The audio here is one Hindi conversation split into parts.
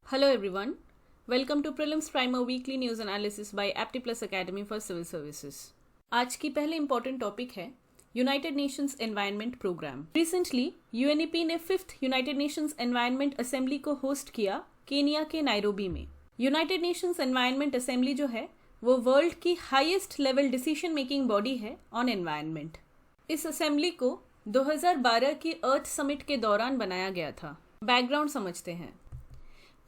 Hello everyone. Welcome to Prelims Primer Weekly News Analysis by Aptiplus Academy for Civil Services. आज की पहले इम्पोर्टेंट टॉपिक है United Nations environment Programme. Recently UNEP ने 5th United Nations Environment Assembly को होस्ट किया केनिया के नायरोबी में। यूनाइटेड नेशंस एनवायरनमेंट असेंबली जो है वो वर्ल्ड की highest level decision making body है ऑन एनवायरनमेंट। इस असेंबली को 2012 की अर्थ समिट के दौरान बनाया गया था। बैकग्राउंड समझते हैं।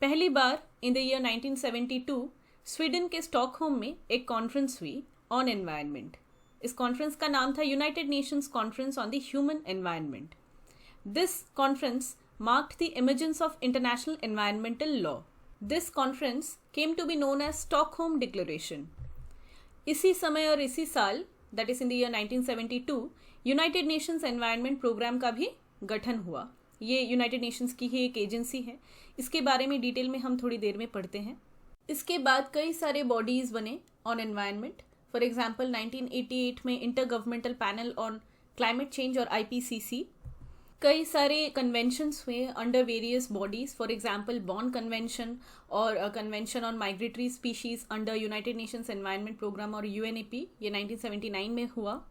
पहली बार इन द ईयर 1972 स्वीडन के स्टॉकहोम में एक कॉन्फ्रेंस हुई ऑन एनवायरनमेंट। इस कॉन्फ्रेंस का नाम था United Nations conference on the human environment. This conference marked the emergence of international environmental law. This conference came to be known as Stockholm declaration. इसी समय और इसी साल that is in the year 1972 United Nations environment Programme का भी गठन हुआ। ये यूनाइटेड नेशंस की ही एक एजेंसी है। इसके बारे में डिटेल में हम थोड़ी देर में पढ़ते हैं। इसके बाद कई सारे बॉडीज़ बने ऑन एनवायरनमेंट। फॉर एग्जांपल 1988 में intergovernmental panel on climate change और आईपीसीसी। कई सारे कन्वेंशंस हुए under various bodies. For example Bonn convention और convention on migratory species under United Nations environment programme और यूएनईपी, ये 1979 में हुआ।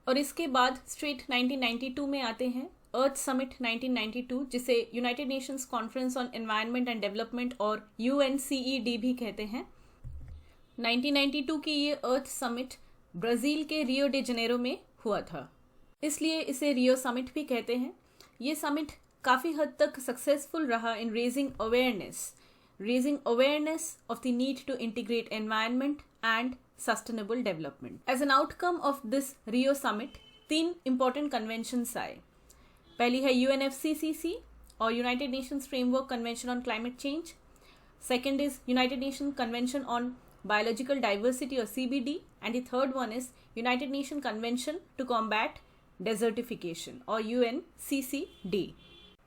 और इसके बाद स्ट्रेट 1992 में आते हैं अर्थ समिट 1992, जिसे United Nations conference on environment and development और यूएनसीईडी भी कहते हैं। 1992 की ये अर्थ समिट ब्राज़ील के रियो डे जनेरो में हुआ था, इसलिए इसे रियो समिट भी कहते हैं। ये समिट काफ़ी हद तक सक्सेसफुल रहा in raising awareness of the need to integrate environment and sustainable development. As an outcome of this Rio summit 3 important conventions आए। पहली है यूएनएफसीसीसी और United Nations framework convention on climate change. Second is United nation convention on biological diversity और CBD, and the third one is United nation convention to combat desertification और यूएनसीसीडी।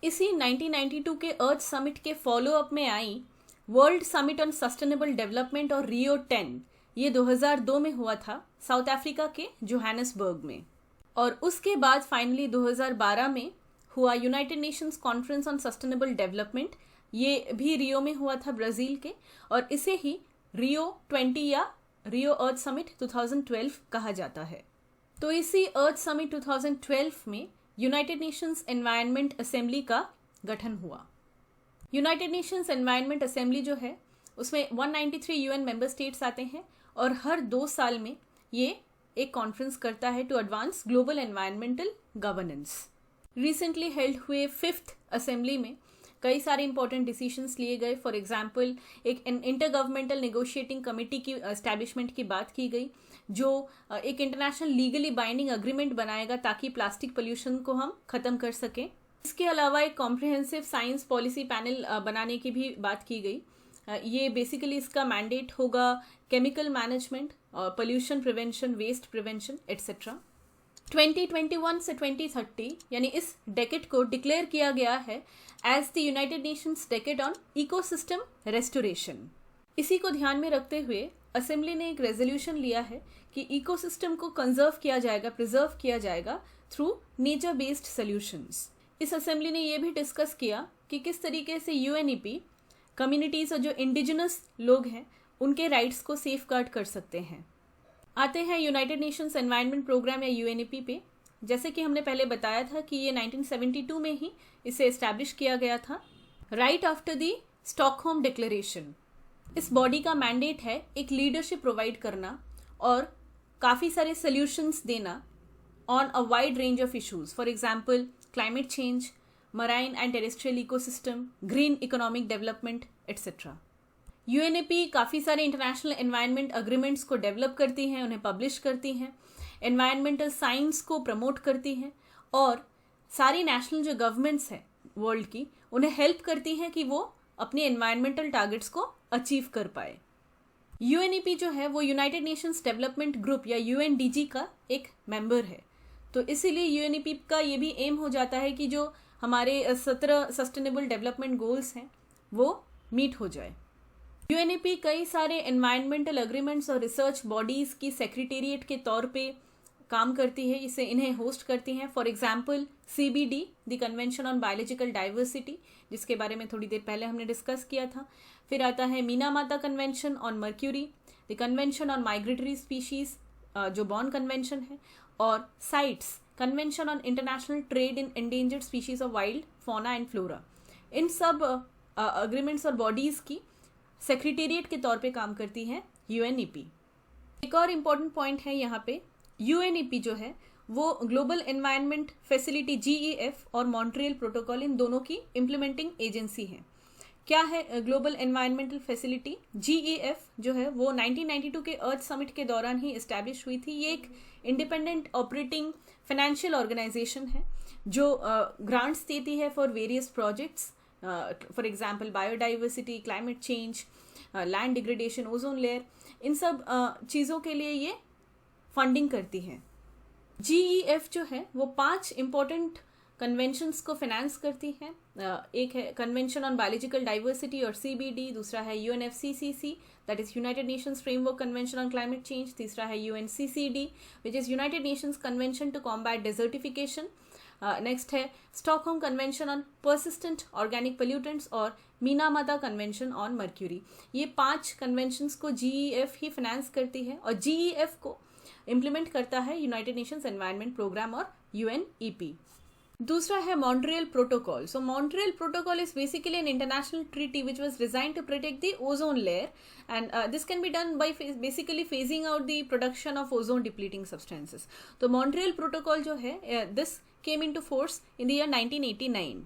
इसी 1992 के अर्थ समिट के फॉलो अप में आई world summit on sustainable development और रियो 10। ये 2002 में हुआ था साउथ अफ्रीका के जोहानिसबर्ग में। और उसके बाद फाइनली 2012 में हुआ United Nations conference on sustainable development. ये भी रियो में हुआ था ब्राज़ील के, और इसे ही रियो 20 या रियो अर्थ समिट 2012 कहा जाता है। तो इसी अर्थ समिट 2012 में यूनाइटेड नेशंस एनवायरनमेंट असेंबली का गठन हुआ। यूनाइटेड नेशंस एनवायरनमेंट असेंबली जो है उसमें 193 यूएन मेंबर स्टेट्स आते हैं, और हर 2 साल में ये एक कॉन्फ्रेंस करता है to advance global environmental governance. Recently held हुए 5th असेंबली में कई सारे इंपॉर्टेंट डिसीजंस लिए गए। फॉर एग्जांपल एक इंटर गवर्नमेंटल नेगोशिएटिंग कमेटी की एस्टैब्लिशमेंट की बात की गई, जो एक इंटरनेशनल लीगली बाइंडिंग अग्रीमेंट बनाएगा ताकि प्लास्टिक पोल्यूशन को हम खत्म कर सकें। इसके अलावा एक कॉम्प्रिहेंसिव साइंस पॉलिसी पैनल बनाने की भी बात की गई। ये बेसिकली इसका मैंडेट होगा chemical management, pollution prevention, waste prevention etcetera. 2021 से 2030 यानी इस डेकेड को डिक्लेयर किया गया है as the United Nations decade on ecosystem restoration. इसी को ध्यान में रखते हुए असेंबली ने एक रेजोल्यूशन लिया है कि इकोसिस्टम को कंजर्व किया जाएगा, प्रिजर्व किया जाएगा थ्रू नेचर बेस्ड सॉल्यूशंस। इस असेंबली ने यह भी डिस्कस किया कि किस तरीके से यूएनईपी कम्युनिटीज़ और जो इंडिजिनस लोग हैं उनके राइट्स को सेफ गार्ड कर सकते हैं। आते हैं यूनाइटेड नेशंस एनवायरनमेंट प्रोग्राम या यूएनईपी पे। जैसे कि हमने पहले बताया था कि ये 1972 में ही इसे एस्टैब्लिश किया गया था, right after the Stockholm declaration. इस बॉडी का मैंडेट है एक लीडरशिप प्रोवाइड करना और काफ़ी सारे सॉल्यूशंस देना on a wide range of issues. For example climate change, marine and terrestrial ecosystem, green economic development etcetera. UNEP काफ़ी सारे इंटरनेशनल एनवायरनमेंट अग्रीमेंट्स को डेवलप करती हैं, उन्हें पब्लिश करती हैं, एनवायरनमेंटल साइंस को प्रमोट करती हैं, और सारी नेशनल जो गवर्नमेंट्स हैं वर्ल्ड की उन्हें हेल्प करती हैं कि वो अपने एनवायरनमेंटल टारगेट्स को अचीव कर पाए। यूएनईपी जो है वो यूनाइटेड नेशंस डेवलपमेंट ग्रुप या यूएनडीजी का एक मेंबर है। तो इसीलिए यूएनईपी का ये भी एम हो जाता है कि जो हमारे 17 सस्टेनेबल डेवलपमेंट गोल्स हैं वो मीट हो जाए। यूएनईपी कई सारे एनवायरनमेंटल अग्रीमेंट्स और रिसर्च बॉडीज़ की सेक्रेटेरिएट के तौर पे काम करती है, इसे इन्हें होस्ट करती हैं. For example CBD, the convention on biological diversity, जिसके बारे में थोड़ी देर पहले हमने डिस्कस किया था. फिर आता है Minamata convention on mercury, the convention on migratory species जो बॉन कन्वेंशन है, और CITES convention on international trade in endangered species of wild fauna and flora. इन सब अग्रीमेंट्स और बॉडीज की सेक्रेटेरिएट के तौर पे काम करती है UNEP. एक और इम्पॉर्टेंट पॉइंट है यहाँ पे, UNEP जो है वो ग्लोबल एनवायरनमेंट फैसिलिटी GEF और मॉन्ट्रियल प्रोटोकॉल, इन दोनों की इम्प्लीमेंटिंग एजेंसी है. क्या है ग्लोबल एनवायरनमेंटल फैसिलिटी? GEF जो है वो 1992 के अर्थ समिट के दौरान ही इस्टेब्लिश हुई थी. ये एक इंडिपेंडेंट ऑपरेटिंग फाइनेंशियल ऑर्गेनाइजेशन है जो ग्रांट्स देती है for various projects, for example biodiversity, climate change, land degradation, ozone layer, इन सब चीज़ों के लिए ये फंडिंग करती है. GEF जो है वो 5 इम्पोर्टेंट कन्वेंशंस को फाइनेंस करती है. एक है कन्वेंशन ऑन बायोलॉजिकल डाइवर्सिटी और CBD, दूसरा है UNFCCC that is United Nations framework convention on climate change, तीसरा है UNCCD which is United Nations convention to combat desertification, next है Stockholm convention on persistent organic pollutants और मीनामाता कन्वेंशन ऑन मर्क्यूरी. ये 5 कन्वेंशंस को GEF ही फाइनेंस करती है और GEF को इम्प्लीमेंट करता है यूनाइटेड नेशंस एनवायरनमेंट प्रोग्राम और UNEP. दूसरा है Montreal protocol. So Montreal protocol is basically an international treaty which was designed to protect the ozone layer and this can be done by basically phasing out the production of ozone depleting substances. तो मॉन्ट्रियल प्रोटोकॉल जो है this came into force in the year 1989.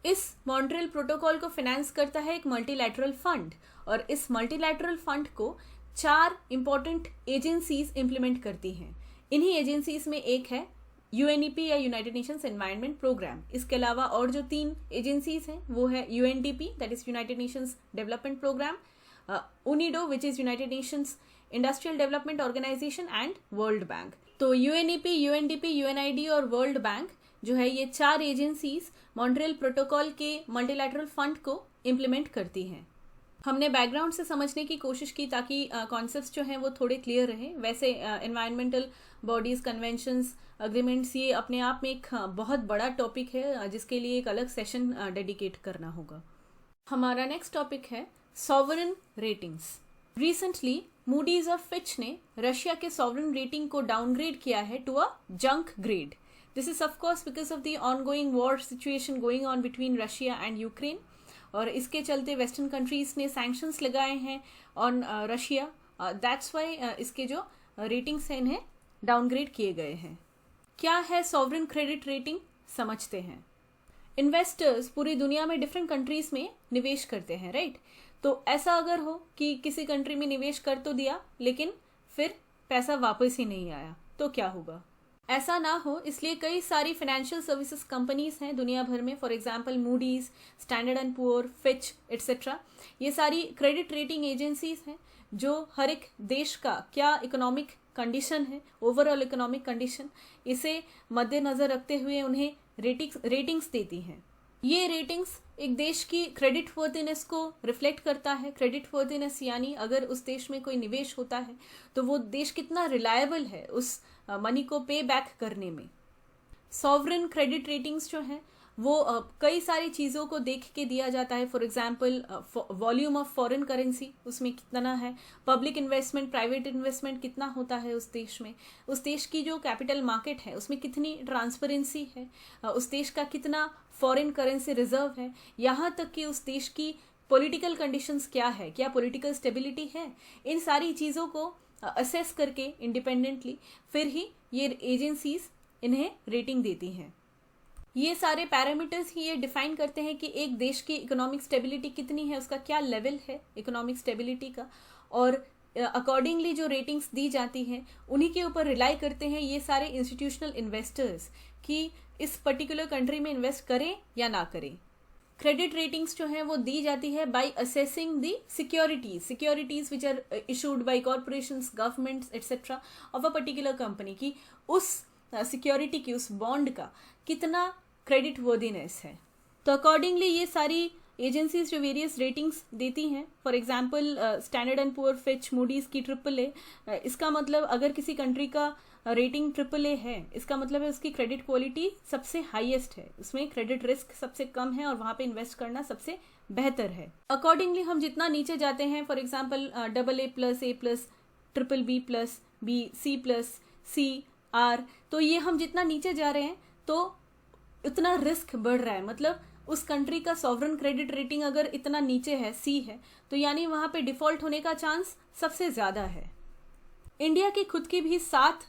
इस मॉन्ट्रियल प्रोटोकॉल को फाइनेंस करता है एक मल्टीलैटरल फंड और इस मल्टीलैटरल फंड को 4 इंपॉर्टेंट एजेंसीज इंप्लीमेंट करती हैं. इन्हीं एजेंसीज में एक है UNEP या यूनाइटेड नेशंस एनवायरनमेंट प्रोग्राम. इसके अलावा और जो 3 एजेंसीज हैं वो है UNDP that is United Nations Development Programme, UNIDO which is United Nations Industrial Development Organization and World Bank. तो UNEP, UNDP, UNID और वर्ल्ड बैंक जो है ये 4 एजेंसीज मॉन्ट्रियल प्रोटोकॉल के मल्टीलैटरल फंड को इम्प्लीमेंट करती हैं. हमने बैकग्राउंड से समझने की कोशिश की ताकि कॉन्सेप्ट्स जो हैं वो थोड़े क्लियर रहें. वैसे एनवायरमेंटल बॉडीज, कन्वेंशंस, अग्रीमेंट्स ये अपने आप में एक बहुत बड़ा टॉपिक है जिसके लिए एक अलग सेशन डेडिकेट करना होगा. हमारा नेक्स्ट टॉपिक है सॉवरेन रेटिंग्स. रिसेंटली मूडीज और फिच ने रशिया के सॉवरेन रेटिंग को डाउनग्रेड किया है to a junk grade. This is of course because of the ongoing war situation going on between Russia and Ukraine और इसके चलते वेस्टर्न कंट्रीज ने सैंक्शंस लगाए हैं ऑन रशिया. दैट्स वाई इसके जो रेटिंग्स हैं इन्हें डाउनग्रेड किए गए हैं. क्या है सॉवरेन क्रेडिट रेटिंग, समझते हैं. इन्वेस्टर्स पूरी दुनिया में डिफरेंट कंट्रीज में निवेश करते हैं, राइट? तो ऐसा अगर हो कि किसी कंट्री में निवेश कर तो दिया लेकिन फिर पैसा वापस ही नहीं आया तो क्या होगा? ऐसा ना हो इसलिए कई सारी फाइनेंशियल सर्विसेज कंपनीज हैं दुनिया भर में. For example Moody's, standard and poor, Fitch etcetera. ये सारी क्रेडिट रेटिंग एजेंसीज हैं जो हर एक देश का क्या इकोनॉमिक कंडीशन है, ओवरऑल इकोनॉमिक कंडीशन, इसे मद्देनजर रखते हुए उन्हें रेटिंग्स देती हैं. ये रेटिंग्स एक देश की क्रेडिट वर्थिनेस को रिफ्लेक्ट करता है. क्रेडिट वर्थिनेस यानी अगर उस देश में कोई निवेश होता है तो वो देश कितना रिलायबल है उस मनी को पे बैक करने में. सॉवरेन क्रेडिट रेटिंग्स जो हैं वो कई सारी चीज़ों को देख के दिया जाता है. For example volume of foreign currency उसमें कितना है, पब्लिक इन्वेस्टमेंट, प्राइवेट इन्वेस्टमेंट कितना होता है उस देश में, उस देश की जो कैपिटल मार्केट है उसमें कितनी ट्रांसपेरेंसी है, उस देश का कितना फॉरेन करेंसी रिजर्व है, यहाँ तक कि उस देश की पॉलिटिकल कंडीशंस क्या है, क्या पॉलिटिकल स्टेबिलिटी है. इन सारी चीज़ों को असेस करके इंडिपेंडेंटली फिर ही ये एजेंसीज इन्हें रेटिंग देती हैं. ये सारे पैरामीटर्स ही ये डिफाइन करते हैं कि एक देश की इकोनॉमिक स्टेबिलिटी कितनी है, उसका क्या लेवल है इकोनॉमिक स्टेबिलिटी का, और अकॉर्डिंगली जो रेटिंग्स दी जाती हैं उन्हीं के ऊपर रिलाई करते हैं ये सारे इंस्टीट्यूशनल इन्वेस्टर्स कि इस पर्टिकुलर कंट्री में इन्वेस्ट करें या ना करें. क्रेडिट रेटिंग्स जो हैं वो दी जाती है by assessing the securities which are issued by corporations, governments etcetera of a particular company की उस सिक्योरिटी की, उस बॉन्ड का कितना क्रेडिट वर्दीनेस है. तो अकॉर्डिंगली ये सारी एजेंसीज जो वेरियस रेटिंग्स देती हैं, for example standard and poor, Fitch, Moody's की AAA, इसका मतलब अगर किसी कंट्री का रेटिंग AAA है, इसका मतलब है उसकी क्रेडिट क्वालिटी सबसे हाईएस्ट है, उसमें क्रेडिट रिस्क सबसे कम है और वहाँ पे इन्वेस्ट करना सबसे बेहतर है। अकॉर्डिंगली हम जितना नीचे जाते हैं, for example AA+, A+, BBB+, B, C+, R, तो ये हम जितना नीचे जा रहे हैं तो उतना रिस्क बढ़ रहा है। मतलब उस कंट्री का सॉवरन क्रेडिट रेटिंग अगर इतना नीचे है, C है, तो यानी वहाँ पे डिफॉल्ट होने का चांस सबसे ज़्यादा है। इंडिया की खुद की भी 7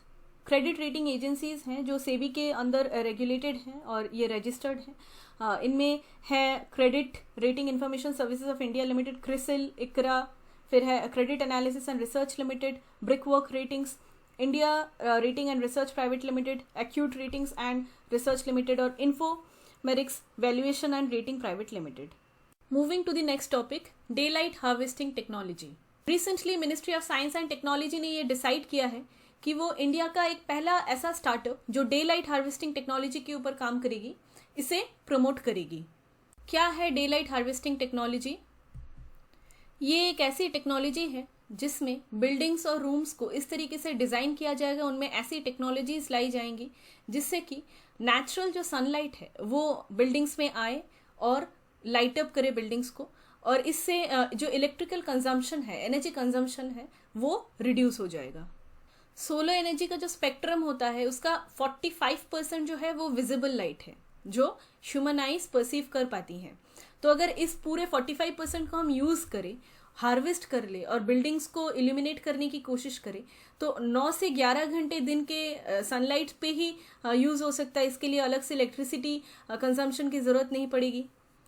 क्रेडिट रेटिंग एजेंसीज हैं जो सेबी के अंदर रेगुलेटेड हैं और ये रजिस्टर्ड हैं। इनमें है credit rating information services of India limited, CRISIL, ICRA, फिर है credit analysis and research limited, Brickwork ratings, India rating and research private limited, Acuite ratings and research limited और Infomerics valuation and rating private limited. Moving to the next topic, day light harvesting technology. Recently ministry of science and technology ने ये डिसाइड किया है कि वो इंडिया का एक पहला ऐसा स्टार्टअप जो डे लाइट हार्वेस्टिंग टेक्नोलॉजी के ऊपर काम करेगी, इसे प्रमोट करेगी। क्या है डे लाइट हार्वेस्टिंग टेक्नोलॉजी? ये एक ऐसी टेक्नोलॉजी है जिसमें बिल्डिंग्स और रूम्स को इस तरीके से डिज़ाइन किया जाएगा, उनमें ऐसी टेक्नोलॉजीज लाई जाएंगी जिससे कि नेचुरल जो सनलाइट है वो बिल्डिंग्स में आए और लाइट अप करे बिल्डिंग्स को, और इससे जो इलेक्ट्रिकल कंजम्पशन है, एनर्जी कंजम्पशन है, वो रिड्यूस हो जाएगा। सोलर एनर्जी का जो स्पेक्ट्रम होता है उसका 45% जो है वो विजिबल लाइट है जो ह्यूमन आइज परसीव कर पाती हैं। तो अगर इस पूरे 45% को हम यूज़ करें, हार्वेस्ट कर ले और बिल्डिंग्स को इल्यूमिनेट करने की कोशिश करें, तो 9 से 11 घंटे दिन के सनलाइट पे ही यूज़ हो सकता है। इसके लिए अलग से इलेक्ट्रिसिटी कंजम्पशन की ज़रूरत नहीं पड़ेगी।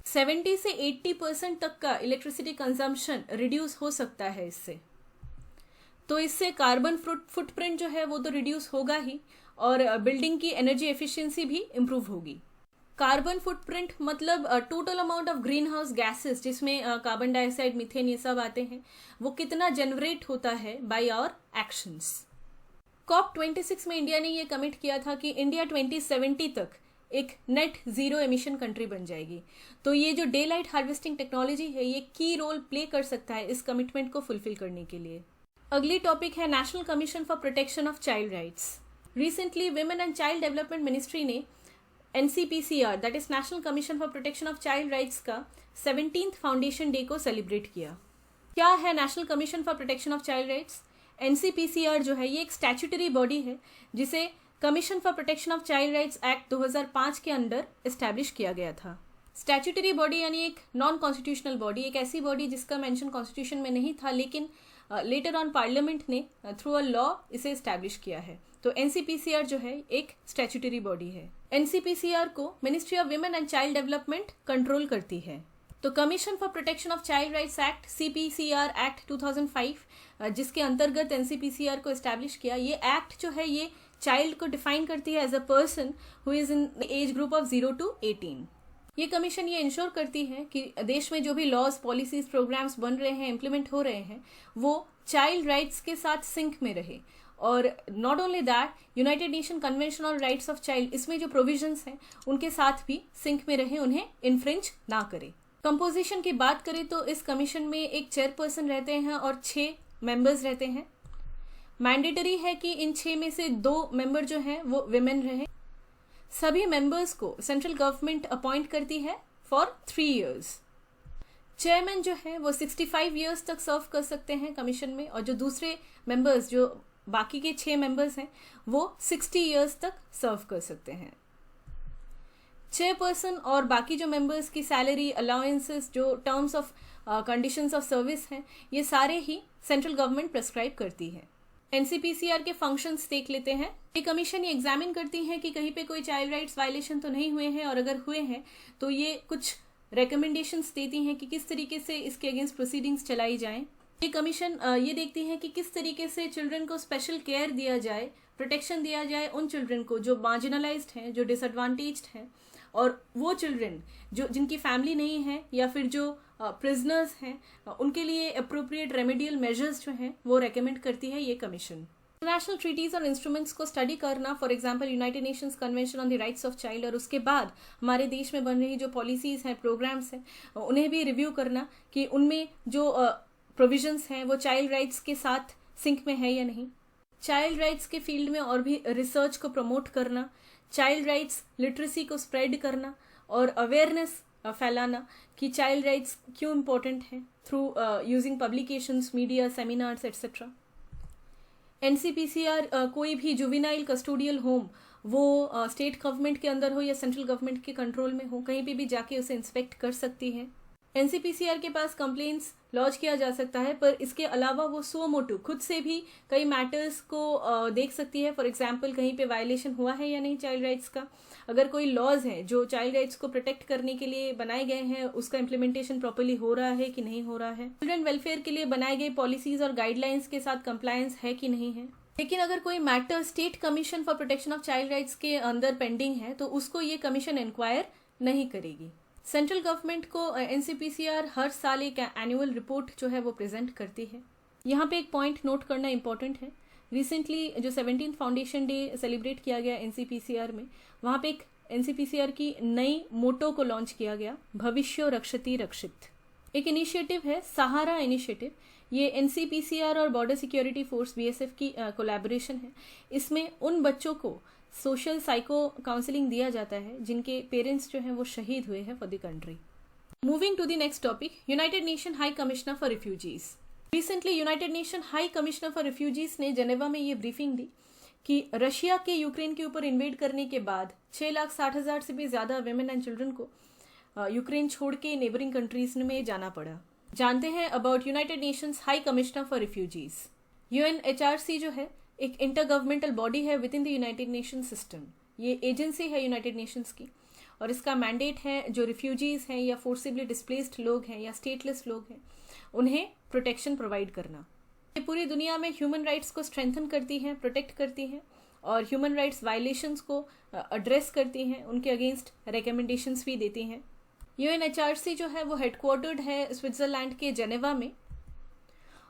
70 से 80% तक का इलेक्ट्रिसिटी कंजम्पशन रिड्यूस हो सकता है इससे। तो इससे कार्बन फुटप्रिंट जो है वो तो रिड्यूस होगा ही, और बिल्डिंग की एनर्जी एफिशिएंसी भी इम्प्रूव होगी। कार्बन फुटप्रिंट मतलब total amount of green house gases, जिसमें कार्बन डाइऑक्साइड, मीथेन, ये सब आते हैं, वो कितना जनरेट होता है बाय आवर एक्शंस। COP26 में इंडिया ने ये कमिट किया था कि इंडिया 2070 तक एक नेट जीरो एमिशन कंट्री बन जाएगी। तो ये जो डे लाइट हार्वेस्टिंग टेक्नोलॉजी है ये की रोल प्ले कर सकता है इस कमिटमेंट को फुलफिल करने के लिए। अगली टॉपिक है national commission for protection of child rights. Recently women and child development ministry ने NCPCR, that is national commission for protection of child rights का 17th फाउंडेशन डे को सेलिब्रेट किया। क्या है national commission for protection of child rights? NCPCR जो है ये एक स्टैट्यूटरी बॉडी है जिसे commission for protection of child rights act 2005 के अंडर एस्टैब्लिश किया गया था। स्टैट्यूटरी बॉडी यानी एक नॉन कॉन्स्टिट्यूशनल बॉडी, एक ऐसी बॉडी जिसका मेंशन कॉन्स्टिट्यूशन में नहीं था, लेकिन लेटर ऑन पार्लियामेंट ने थ्रू अ लॉ इसे एस्टैब्लिश किया है। तो NCPCR जो है एक स्टैट्यूटरी बॉडी है। NCPCR को ministry of women and child development control करती है। तो commission for protection of child rights act, CPCR act 2005, जिसके अंतर्गत NCPCR को एस्टैब्लिश किया, ये एक्ट जो है ये चाइल्ड को डिफाइन करती है as a person who is in age group of 0 to 18। ये कमीशन ये इंश्योर करती है कि देश में जो भी लॉज, पॉलिसीज, प्रोग्राम्स बन रहे हैं, इम्प्लीमेंट हो रहे हैं, वो चाइल्ड राइट्स के साथ सिंक में रहे। और not only that, United nation convention on rights of child, इसमें जो प्रोविजंस हैं उनके साथ भी सिंक में रहे, उन्हें इन्फ्रिंज ना करे। कंपोजिशन की बात करें तो इस कमीशन में एक चेयरपर्सन रहते हैं और 6 मेंबर्स रहते हैं। मैंडेटरी है कि इन 6 में से 2 मेंबर जो हैं वो विमेन रहे। सभी मेंबर्स को सेंट्रल गवर्नमेंट अपॉइंट करती है फॉर 3 years। चेयरमैन जो है वो 65 years तक सर्व कर सकते हैं कमीशन में, और जो दूसरे मेंबर्स, जो बाकी के 6 मेंबर्स हैं, वो 60 years तक सर्व कर सकते हैं। चेयरपर्सन और बाकी जो मेंबर्स की सैलरी, अलाउंसेस, जो terms of conditions of service हैं, ये सारे ही सेंट्रल गवर्नमेंट प्रेस्क्राइब करती है। NCPCR के फंक्शंस देख लेते हैं। ये कमीशन ये एग्जामिन करती है कि कहीं पे कोई चाइल्ड राइट्स वायलेशन तो नहीं हुए हैं, और अगर हुए हैं तो ये कुछ रिकमेंडेशंस देती हैं कि किस तरीके से इसके अगेंस्ट प्रोसीडिंग्स चलाई जाएं। ये कमीशन ये देखती है कि किस तरीके से चिल्ड्रन को स्पेशल केयर दिया जाए, प्रोटेक्शन दिया जाए उन चिल्ड्रन को जो मार्जिनलाइज्ड हैं, जो डिसएडवांटेज्ड हैं, और वो चिल्ड्रन जो जिनकी फैमिली नहीं है या फिर जो प्रिजनर्स हैं, उनके लिए अप्रोप्रिएट रेमेडियल मेजर्स जो हैं वो रेकमेंड करती है ये कमीशन। इंटरनेशनल ट्रीटीज और इंस्ट्रूमेंट्स को स्टडी करना, for example United Nations convention on the rights of child, और उसके बाद हमारे देश में बन रही जो पॉलिसीज हैं, प्रोग्राम्स हैं, उन्हें भी रिव्यू करना कि उनमें जो प्रोविजंस हैं वो चाइल्ड राइट्स के साथ सिंक में है या नहीं। चाइल्ड राइट्स के फील्ड में और भी रिसर्च को प्रमोट करना, चाइल्ड राइट्स लिटरेसी को स्प्रेड करना और अवेयरनेस फैलाना कि चाइल्ड राइट्स क्यों इम्पोर्टेंट है through using publications, media, seminars etcetera. NCPCR कोई भी जुवेनाइल कस्टोडियल होम वो स्टेट गवर्नमेंट के अंदर हो या सेंट्रल गवर्नमेंट के कंट्रोल में हो, कहीं पे भी जाके उसे इंस्पेक्ट कर सकती है। एनसीपीसीआर के पास कंप्लेंट्स लॉन्च किया जा सकता है, पर इसके अलावा वो सो मोटो खुद से भी कई मैटर्स को देख सकती है। फॉर एग्जांपल कहीं पे वायलेशन हुआ है या नहीं चाइल्ड राइट्स का, अगर कोई लॉज है जो चाइल्ड राइट्स को प्रोटेक्ट करने के लिए बनाए गए हैं उसका इम्प्लीमेंटेशन प्रॉपर्ली हो रहा है कि नहीं हो रहा है, चिल्ड्रन वेलफेयर के लिए बनाए गए पॉलिसीज और गाइडलाइंस के साथ कंप्लायंस है कि नहीं है। लेकिन अगर कोई matter state commission for protection of child rights के अंदर पेंडिंग है तो उसको ये कमीशन इंक्वायर नहीं करेगी। सेंट्रल गवर्नमेंट को एनसीपीसीआर हर साल एक एनुअल रिपोर्ट जो है वो प्रेजेंट करती है। यहाँ पे एक पॉइंट नोट करना इंपॉर्टेंट है, रिसेंटली जो 17th फाउंडेशन डे सेलिब्रेट किया गया एनसीपीसीआर में, वहाँ पे एक एनसीपीसीआर की नई मोटो को लॉन्च किया गया, भविष्यो रक्षति रक्षित। एक इनिशिएटिव है सहारा इनिशिएटिव, ये एनसीपीसीआर और बॉर्डर सिक्योरिटी फोर्स बीएसएफ की कोलैबोरेशन है। इसमें उन बच्चों को सोशल साइको काउंसलिंग दिया जाता है जिनके पेरेंट्स जो हैं वो शहीद हुए हैं for the country. Moving to the next topic, United Nations High Commissioner for Refugees. Recently United Nations High Commissioner for Refugees ने जेनेवा में ये ब्रीफिंग दी कि रशिया के यूक्रेन के ऊपर इन्वेड करने के बाद 6,60,000 से भी ज्यादा वेमेन एंड चिल्ड्रन को यूक्रेन छोड़ के नेबरिंग कंट्रीज में जाना पड़ा। जानते हैं about United Nations high Commissioner for refugees. UNHRC जो है एक इंटर गवर्नमेंटल बॉडी है with in the United nation system. ये एजेंसी है यूनाइटेड नेशंस की और इसका मैंडेट है जो रिफ्यूजीज हैं या फोर्सिबली डिस्प्लेस्ड लोग हैं या स्टेटलेस लोग हैं उन्हें प्रोटेक्शन प्रोवाइड करना। ये पूरी दुनिया में ह्यूमन राइट्स को स्ट्रेंथन करती हैं, प्रोटेक्ट करती हैं और ह्यूमन राइट्स वायलेशंस को एड्रेस करती हैं, उनके अगेंस्ट रिकमेंडेशंस भी देती हैं। यूएनएचआरसी जो है वो हेडक्वार्टर्ड है स्विट्जरलैंड के जेनेवा में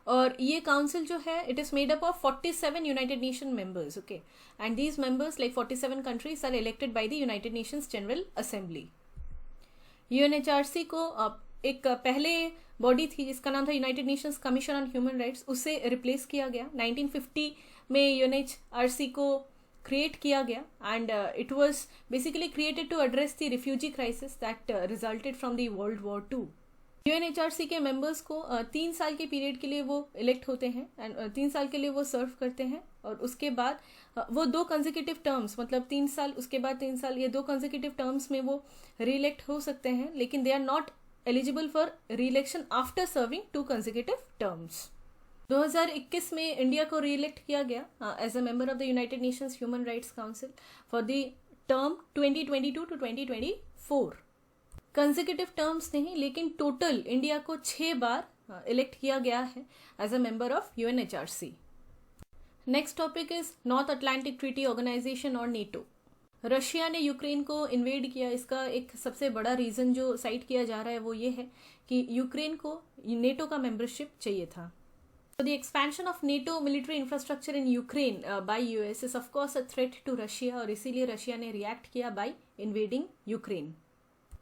और ये काउंसिल जो है it is made up of 47 United Nations members, okay, and these members like 47 countries are elected by the United Nations General Assembly. UNHRC को एक पहले बॉडी थी जिसका नाम था United Nations Commission on Human Rights, उससे रिप्लेस किया गया। 1950 में यूएनएचआरसी को क्रिएट किया गया and it was basically created to address the refugee crisis that resulted from the world war II। UNHRC के मेंबर्स को 3 साल के पीरियड के लिए वो इलेक्ट होते हैं एंड 3 साल के लिए वो सर्व करते हैं और उसके बाद वो 2 कंसेक्यूटिव टर्म्स, मतलब 3 साल उसके बाद 3 साल, ये 2 कंसेक्यूटिव टर्म्स में वो रीइलेक्ट हो सकते हैं, लेकिन they are not eligible for reelection after serving 2 consecutive terms. 2021 में इंडिया को रीइलेक्ट किया गया as a member of the United Nations human rights council for the term 2022 to 2024। Consecutive terms नहीं, लेकिन टोटल इंडिया को 6 बार इलेक्ट किया गया है as a member of UNHRC. Next topic is North Atlantic Treaty Organization और नेटो। रशिया ने यूक्रेन को इन्वेड किया, इसका एक सबसे बड़ा रीजन जो साइट किया जा रहा है वो ये है कि यूक्रेन को नेटो का मेंबरशिप चाहिए था। So the expansion of NATO military infrastructure in Ukraine by US is of course a threat to Russia और इसीलिए रशिया ने रिएक्ट किया by invading Ukraine.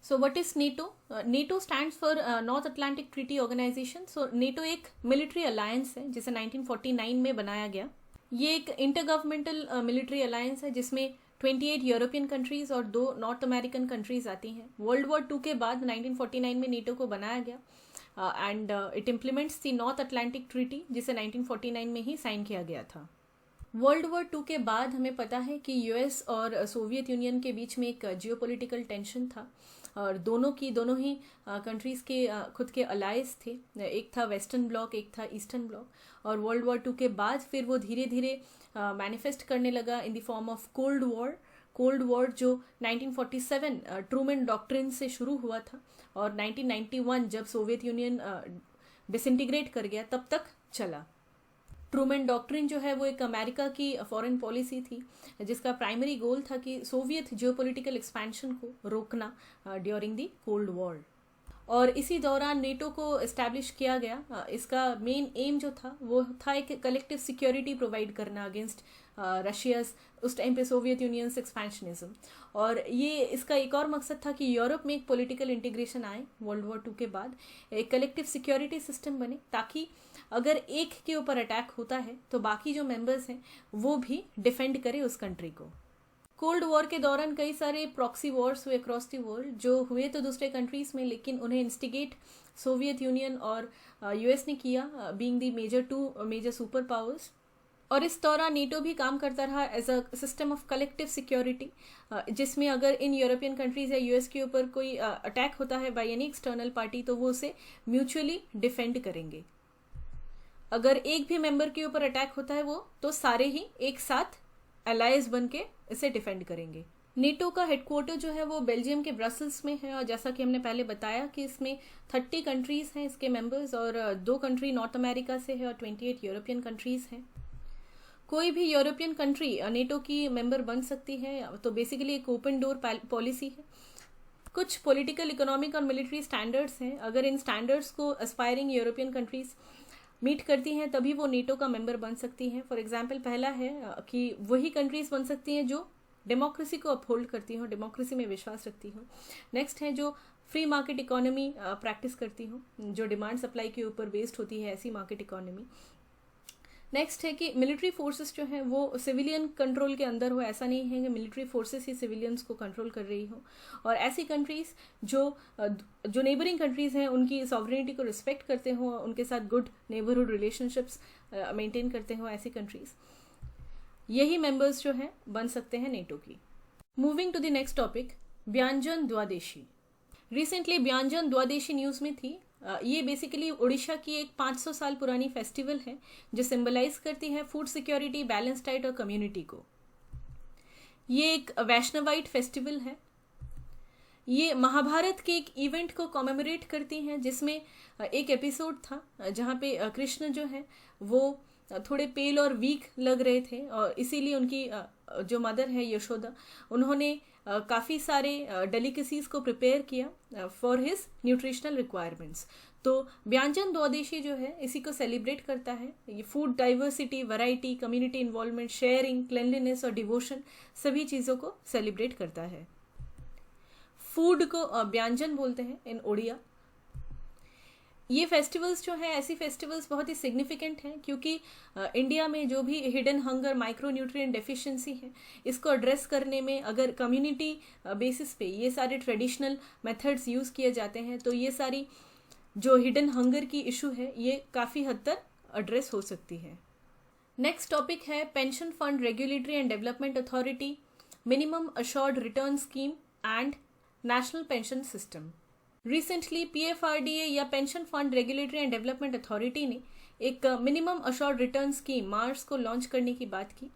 So what is NATO? NATO stands for North Atlantic Treaty Organization. So NATO एक military alliance है जिसे 1949 में बनाया गया। ये एक intergovernmental military alliance है जिसमें 28 यूरोपियन कंट्रीज और 2 नॉर्थ अमेरिकन कंट्रीज आती हैं। वर्ल्ड वॉर II के बाद 1949 में नेटो को बनाया गया and it implements the north Atlantic treaty जिसे 1949 में ही साइन किया गया था। वर्ल्ड वॉर II के बाद हमें पता है कि यूएस और सोवियत यूनियन के बीच में एक जियोपॉलिटिकल टेंशन था और दोनों ही कंट्रीज़ के खुद के अलाइज थे, एक था वेस्टर्न ब्लॉक एक था ईस्टर्न ब्लॉक। और वर्ल्ड वॉर II के बाद फिर वो धीरे धीरे मैनिफेस्ट करने लगा in the form of cold war जो 1947 ट्रूमैन डॉक्ट्रिन से शुरू हुआ था और 1991 जब सोवियत यूनियन डिसइंटीग्रेट कर गया तब तक चला। ट्रूमैन डॉक्ट्रिन जो है वो एक अमेरिका की फॉरेन पॉलिसी थी जिसका प्राइमरी गोल था कि सोवियत जियोपॉलिटिकल एक्सपेंशन को रोकना ड्यूरिंग द कोल्ड वॉर। और इसी दौरान नेटो को इस्टेब्लिश किया गया। इसका मेन एम जो था वो था एक कलेक्टिव सिक्योरिटी प्रोवाइड करना अगेंस्ट रशिया, उस टाइम पे सोवियत यूनियन से एक्सपेंशनिज्म। और ये इसका एक और मकसद था कि यूरोप में एक पॉलिटिकल इंटीग्रेशन आए वर्ल्ड वॉर 2 के बाद, एक कलेक्टिव सिक्योरिटी सिस्टम बने, ताकि अगर एक के ऊपर अटैक होता है तो बाकी जो मेंबर्स हैं वो भी डिफेंड करे उस कंट्री को। कोल्ड वॉर के दौरान कई सारे प्रॉक्सी वॉर्स हुए अक्रॉस द वर्ल्ड, जो हुए तो दूसरे कंट्रीज में, लेकिन उन्हें इंस्टिगेट सोवियत यूनियन और यूएस ने किया, being the two major super powers. और इस दौरान नेटो भी काम करता रहा as a system of collective security, जिसमें अगर इन यूरोपियन कंट्रीज या यूएस के ऊपर कोई अटैक होता है बाय एनी एक्सटर्नल पार्टी तो वो उसे म्यूचुअली डिफेंड करेंगे। अगर एक भी मेंबर के ऊपर अटैक होता है वो तो सारे ही एक साथ अलायंस बन के इसे डिफेंड करेंगे। नेटो का हेडक्वार्टर जो है वो बेल्जियम के ब्रसल्स में है, और जैसा कि हमने पहले बताया कि इसमें 30 कंट्रीज हैं इसके मेंबर्स, और 2 कंट्री नॉर्थ अमेरिका से है और 28 यूरोपियन कंट्रीज हैं। कोई भी यूरोपियन कंट्री नेटो की मेंबर बन सकती है, तो बेसिकली एक ओपन डोर पॉलिसी है। कुछ पॉलिटिकल, इकोनॉमिक और मिलिट्री स्टैंडर्ड्स हैं, अगर इन स्टैंडर्ड्स को एस्पायरिंग यूरोपियन कंट्रीज मीट करती हैं तभी वो नेटो का मेंबर बन सकती हैं। फॉर एग्जांपल पहला है कि वही कंट्रीज बन सकती हैं जो डेमोक्रेसी को अपहोल्ड करती हों, डेमोक्रेसी में विश्वास रखती हों। नेक्स्ट है जो फ्री मार्केट इकोनॉमी प्रैक्टिस करती हों, जो डिमांड सप्लाई के ऊपर बेस्ड होती है, ऐसी मार्केट इकोनॉमी। नेक्स्ट है कि मिलिट्री फोर्सेस जो हैं वो सिविलियन कंट्रोल के अंदर हो, ऐसा नहीं है कि मिलिट्री फोर्सेस ही सिविलियंस को कंट्रोल कर रही हो। और ऐसी कंट्रीज जो नेबरिंग कंट्रीज हैं उनकी सॉवरेनिटी को रिस्पेक्ट करते हो, उनके साथ गुड नेबरहुड रिलेशनशिप्स मेंटेन करते हो, ऐसी कंट्रीज, यही मेंबर्स जो हैं बन सकते हैं नेटो की। Moving to the next topic, Vyanjana Dwadashi. Recently Vyanjana Dwadashi news में थी। ये बेसिकली उड़ीसा की एक 500 साल पुरानी फेस्टिवल है जो सिंबलाइज करती है फूड सिक्योरिटी, बैलेंस डाइट और कम्युनिटी को। ये एक वैष्णवाइट फेस्टिवल है। ये महाभारत के एक इवेंट को कॉमेमोरेट करती हैं, जिसमें एक एपिसोड था जहाँ पे कृष्ण जो है वो थोड़े पेल और वीक लग रहे थे, और इसीलिए उनकी जो मदर है यशोदा, उन्होंने काफ़ी सारे डेलिकेसीज को प्रिपेयर किया फॉर हिज न्यूट्रिशनल रिक्वायरमेंट्स। तो ब्यांजन द्वादशी जो है इसी को सेलिब्रेट करता है। ये food diversity, variety, community involvement, sharing, cleanliness और डिवोशन, सभी चीज़ों को सेलिब्रेट करता है। फूड को ब्यांजन बोलते हैं इन ओडिया। ये फेस्टिवल्स जो हैं, ऐसी फेस्टिवल्स बहुत ही सिग्निफिकेंट हैं क्योंकि इंडिया में जो भी hidden hunger, micro nutrient deficiency है, इसको एड्रेस करने में अगर कम्युनिटी बेसिस पे ये सारे ट्रेडिशनल मेथड्स यूज़ किए जाते हैं तो ये सारी जो हिडन हंगर की इशू है ये काफ़ी हद तक एड्रेस हो सकती है। नेक्स्ट टॉपिक है pension fund regulatory and development authority, minimum assured return scheme and national pension system. Recently PFRDA या pension fund regulatory and development authority ने एक मिनिमम अश्योर्ड रिटर्न स्कीम मार्च को लॉन्च करने की बात की।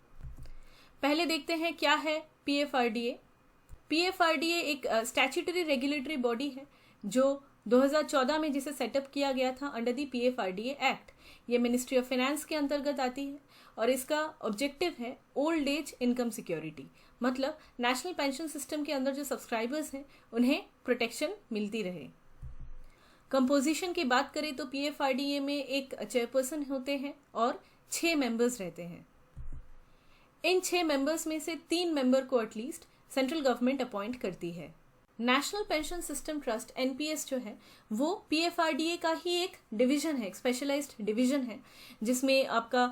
पहले देखते हैं क्या है PFRDA। PFRDA एक स्टैट्यूटरी रेगुलेटरी बॉडी है जो 2014 में जिसे सेटअप किया गया था अंडर दी PFRDA एक्ट। ये मिनिस्ट्री ऑफ फाइनेंस के अंतर्गत आती है और इसका ऑब्जेक्टिव है ओल्ड एज इनकम सिक्योरिटी, मतलब नेशनल पेंशन सिस्टम के अंदर जो सब्सक्राइबर्स हैं उन्हें प्रोटेक्शन मिलती रहे। कंपोजिशन की बात करें तो PFRDA में एक चेयरपर्सन होते हैं और 6 मेंबर्स रहते हैं। इन 6 मेंबर्स में से 3 मेंबर को एटलीस्ट सेंट्रल गवर्नमेंट अपॉइंट करती है। National pension system trust NPS जो है वो PFRDA का ही एक डिवीजन है, एक स्पेशलाइज्ड डिवीजन है, जिसमें आपका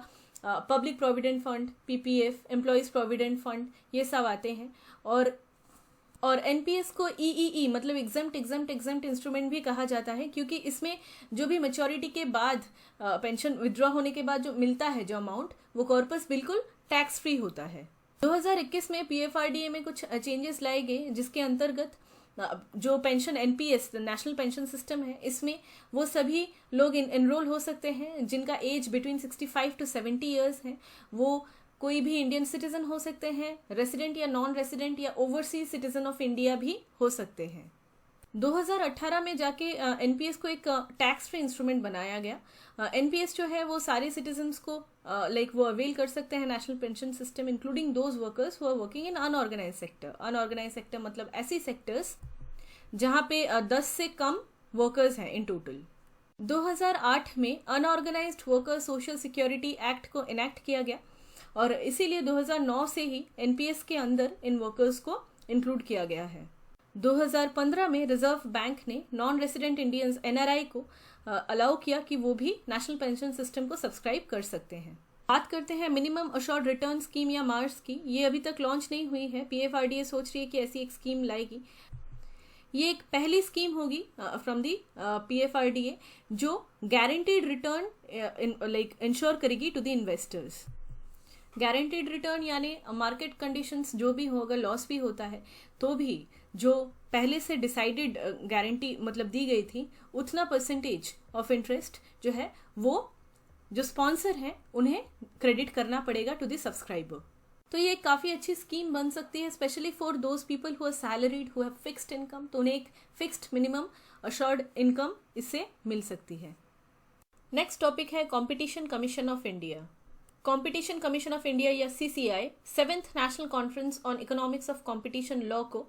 public provident fund, PPF, employees provident fund, ये सब आते हैं। और NPS को EEE मतलब एग्जम्प्ट इंस्ट्रूमेंट भी कहा जाता है, क्योंकि इसमें जो भी मैच्योरिटी के बाद पेंशन विड्रॉ होने के बाद जो मिलता है जो अमाउंट, वो कॉर्पस बिल्कुल टैक्स फ्री होता है। 2021 में PFRDA में कुछ चेंजेस लाए गए, जिसके अंतर्गत जो pension NPS national pension system है, इसमें वो सभी लोग एनरोल हो सकते हैं जिनका एज बिटवीन 65 to 70 ईयर्स है। वो कोई भी इंडियन सिटीजन हो सकते हैं, रेसिडेंट या नॉन रेसिडेंट या ओवरसीज सिटीजन ऑफ इंडिया भी हो सकते हैं। 2018 में जाके NPS को एक टैक्स फ्री इंस्ट्रूमेंट बनाया गया। NPS जो है वो सारे सिटीजन्स को वो अवेल कर सकते हैं national pension system, including those workers who are working in unorganize sector. Unorganize sector मतलब ऐसी सेक्टर्स जहाँ पे 10 से कम वर्कर्स हैं इन टोटल। 2008 में unorganised worker social security act को इनेक्ट किया गया और इसीलिए 2009 से ही एनपीएस के अंदर इन वर्कर्स को इंक्लूड किया गया है। 2015 में रिजर्व बैंक ने नॉन रेसिडेंट इंडियंस एनआरआई को अलाउ किया कि वो भी नेशनल पेंशन सिस्टम को सब्सक्राइब कर सकते हैं। बात करते हैं मिनिमम अश्योर्ड रिटर्न स्कीम या मार्स की। ये अभी तक लॉन्च नहीं हुई है। पीएफआरडीए सोच रही है कि ऐसी एक स्कीम लाएगी। ये एक पहली स्कीम होगी फ्रॉम दी पीएफआरडीए जो गारंटीड रिटर्न इंश्योर करेगी to the investors. Guaranteed return यानी मार्केट कंडीशंस जो भी हो, अगर लॉस भी होता है तो भी जो पहले से डिसाइडेड गारंटी मतलब दी गई थी उतना परसेंटेज ऑफ इंटरेस्ट जो है वो जो स्पॉन्सर हैं उन्हें क्रेडिट करना पड़ेगा टू द सब्सक्राइबर। तो ये काफ़ी अच्छी स्कीम बन सकती है, specially for those people who are salaried who have fixed income. तो उन्हें एक फिक्स्ड मिनिमम अश्योर्ड इनकम इससे मिल सकती है। नेक्स्ट टॉपिक है competition commission of India. Competition commission of India या CCI 7th national conference on economics of competition law को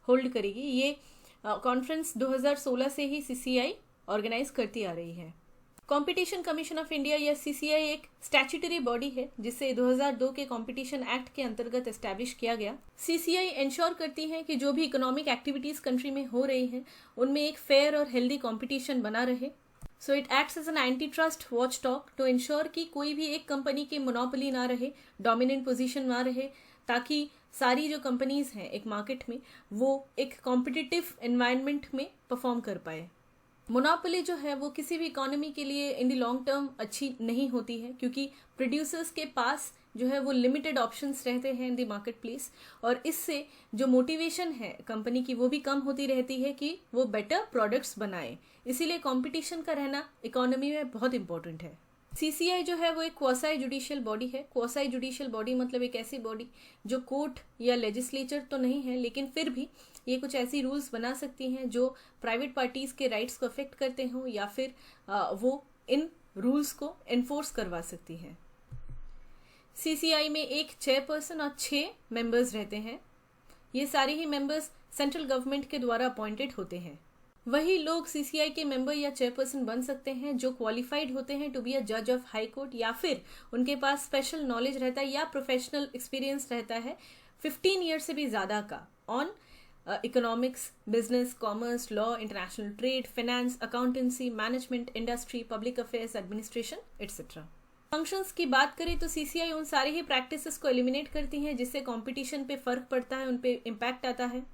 होल्ड करेगी। ये कॉन्फ्रेंस 2016 से ही सीसीआई ऑर्गेनाइज करती आ रही है। कंपटीशन कमीशन ऑफ इंडिया या सीसीआई एक स्टैट्यूटरी बॉडी है जिसे 2002 के कंपटीशन एक्ट के अंतर्गत एस्टैब्लिश किया गया। सीसीआई इंश्योर करती है कि जो भी इकोनॉमिक एक्टिविटीज कंट्री में हो रही हैं उनमें एक फेयर और हेल्दी कंपटीशन बना रहे। So it acts as an anti trust watchdog to insure कि कोई भी एक कंपनी की मोनोपोली ना रहे, डोमिनेंट पोजीशन ना रहे, ताकि सारी जो कंपनीज हैं एक मार्केट में वो एक कॉम्पिटिटिव एनवायरनमेंट में परफॉर्म कर पाए। मोनोपोली जो है वो किसी भी इकोनॉमी के लिए इन द लॉन्ग टर्म अच्छी नहीं होती है, क्योंकि प्रोड्यूसर्स के पास जो है वो लिमिटेड ऑप्शंस रहते हैं इन द मार्केट प्लेस, और इससे जो मोटिवेशन है कंपनी की वो भी कम होती रहती है कि वो बेटर प्रोडक्ट्स बनाए। इसीलिए कंपटीशन का रहना इकोनॉमी में बहुत इंपॉर्टेंट है। सीसीआई जो है वो एक क्वासाई जुडिशियल बॉडी है। क्वासाई जुडिशियल बॉडी मतलब एक ऐसी बॉडी जो कोर्ट या लेजिस्लेचर तो नहीं है, लेकिन फिर भी ये कुछ ऐसी रूल्स बना सकती हैं जो प्राइवेट पार्टीज के राइट्स को अफेक्ट करते हों, या फिर वो इन रूल्स को एनफोर्स करवा सकती हैं। सीसीआई में एक चेयरपर्सन और 6 मेंबर्स रहते हैं। ये सारे ही मेंबर्स सेंट्रल गवर्नमेंट के द्वारा अपॉइंटेड होते हैं। वही लोग सीसीआई के मेंबर या चेयरपर्सन बन सकते हैं जो क्वालिफाइड होते हैं टू बी अ जज ऑफ हाई कोर्ट, या फिर उनके पास स्पेशल नॉलेज रहता है या प्रोफेशनल एक्सपीरियंस रहता है 15 ईयर से भी ज़्यादा का on economics, business, commerce, law, international trade, finance, accountancy, management, industry, public affairs, administration etcetera. Functions की बात करें तो सीसीआई उन सारे ही प्रैक्टिसेस को एलिमिनेट करती हैं जिससे कंपटीशन पे फर्क पड़ता है, उन पे इम्पैक्ट आता है।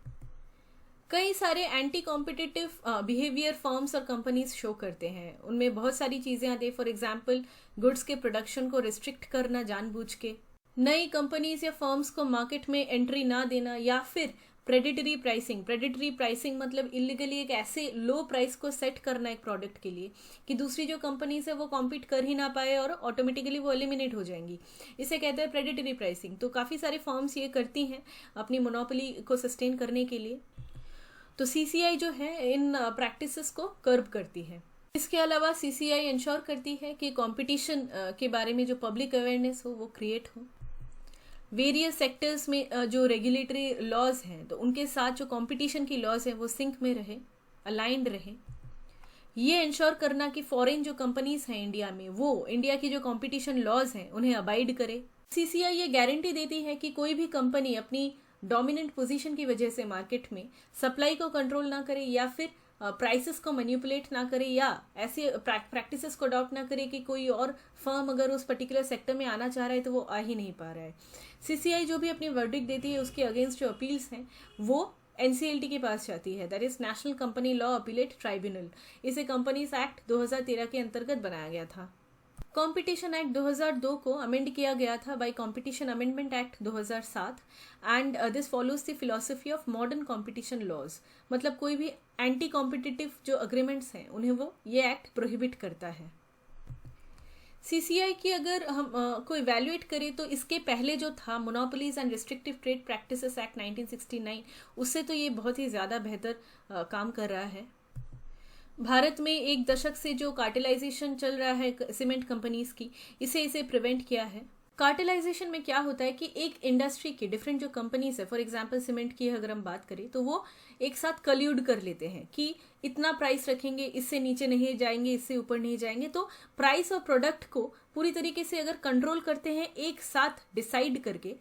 कई सारे एंटी कॉम्पिटिटिव बिहेवियर फर्म्स और कंपनीज शो करते हैं। उनमें बहुत सारी चीज़ें आती है। फॉर एग्जांपल गुड्स के प्रोडक्शन को रिस्ट्रिक्ट करना जानबूझ के, नई कंपनीज या फर्म्स को मार्केट में एंट्री ना देना, या फिर प्रेडिटरी प्राइसिंग। प्रेडिटरी प्राइसिंग मतलब इलीगली एक ऐसे लो प्राइस को सेट करना एक प्रोडक्ट के लिए कि दूसरी जो कंपनीज है वो कॉम्पीट कर ही ना पाए और ऑटोमेटिकली वो एलिमिनेट हो जाएंगी। इसे कहते हैं प्रेडिटरी प्राइसिंग। तो काफ़ी सारे फर्म्स ये करती हैं अपनी मोनोपोली को सस्टेन करने के लिए। तो सीसीआई जो है इन प्रैक्टिसेस को कर्ब करती है। इसके अलावा सीसीआई इंश्योर करती है कि कंपटीशन के बारे में जो पब्लिक अवेयरनेस हो वो क्रिएट हो। वेरियस सेक्टर्स में जो रेगुलेटरी लॉज हैं तो उनके साथ जो कंपटीशन की लॉज है वो सिंक में रहे, अलाइंड रहे। ये इंश्योर करना कि फॉरेन जो कंपनीज हैं इंडिया में वो इंडिया की जो कंपटीशन लॉज हैं उन्हें अबाइड करे। सीसीआई ये गारंटी देती है कि कोई भी कंपनी अपनी डोमिनेंट पोजीशन की वजह से मार्केट में सप्लाई को कंट्रोल ना करे, या फिर प्राइसेस को मैनिपुलेट ना करे, या ऐसे प्रैक्टिसेस को अडॉप्ट ना करे कि कोई और फर्म अगर उस पर्टिकुलर सेक्टर में आना चाह रहा है तो वो आ ही नहीं पा रहा है। सीसीआई जो भी अपनी वर्डिक्ट देती है उसके अगेंस्ट जो अपील्स हैं वो एनसीएलटी के पास जाती है, that is national company law appellate tribunal. इसे कंपनीज एक्ट 2013 के अंतर्गत बनाया गया था। कॉम्पिटिशन एक्ट 2002 को अमेंड किया गया था by competition amendment act 2007 and this follows the philosophy of modern competition laws. मतलब कोई भी एंटी कॉम्पिटिटिव जो अग्रीमेंट्स हैं उन्हें वो ये एक्ट प्रोहिबिट करता है। सीसीआई की अगर हम को इवैल्यूएट करें तो इसके पहले जो था monopolies and restrictive trade practices act 1969, उससे तो ये बहुत ही ज़्यादा बेहतर काम कर रहा है। भारत में एक दशक से जो कार्टेलाइजेशन चल रहा है सीमेंट कंपनीज की, इसे प्रिवेंट किया है। कार्टेलाइजेशन में क्या होता है कि एक इंडस्ट्री की डिफरेंट जो कंपनीज है, फॉर एग्जांपल सीमेंट की अगर हम बात करें तो वो एक साथ कल्यूड कर लेते हैं कि इतना प्राइस रखेंगे, इससे नीचे नहीं जाएंगे, इससे ऊपर नहीं जाएंगे। तो प्राइस और प्रोडक्ट को पूरी तरीके से अगर कंट्रोल करते हैं एक साथ डिसाइड करके,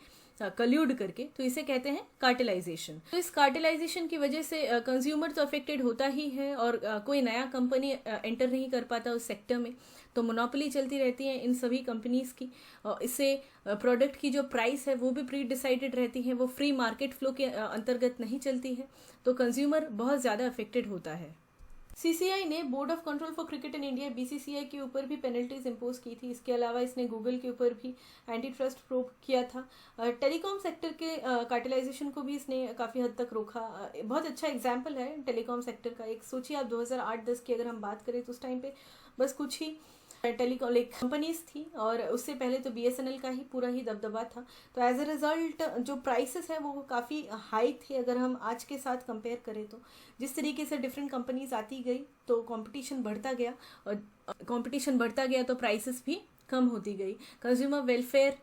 कल्यूड करके, तो इसे कहते हैं कार्टेलाइजेशन। तो इस कार्टेलाइजेशन की वजह से कंज्यूमर तो अफेक्टेड होता ही है और कोई नया कंपनी एंटर नहीं कर पाता उस सेक्टर में, तो मोनोपोली चलती रहती है इन सभी कंपनीज की। इससे प्रोडक्ट की जो प्राइस है वो भी प्री डिसाइडेड रहती है, वो फ्री मार्केट फ्लो के अंतर्गत नहीं चलती है, तो कंज्यूमर बहुत ज़्यादा अफेक्टेड होता है। सीसीआई ने board of control for cricket in India BCCI के ऊपर भी पेनल्टीज इंपोज की थी। इसके अलावा इसने गूगल के ऊपर भी एंटी ट्रस्ट प्रोब किया था। टेलीकॉम सेक्टर के कार्टेलाइजेशन को भी इसने काफ़ी हद तक रोका। बहुत अच्छा एग्जाम्पल है टेलीकॉम सेक्टर का। एक सोचिए आप 2008-10 की अगर हम बात करें तो उस टाइम पे बस कुछ ही टेलीकॉम कंपनीज थी और उससे पहले तो बीएसएनएल का ही पूरा ही दबदबा था। तो एज अ रिजल्ट जो प्राइसेस है वो काफ़ी हाई थे अगर हम आज के साथ कंपेयर करें तो। जिस तरीके से डिफरेंट कंपनीज आती गई तो कंपटीशन बढ़ता गया, और कंपटीशन बढ़ता गया तो प्राइसेस भी कम होती गई। कंज्यूमर वेलफेयर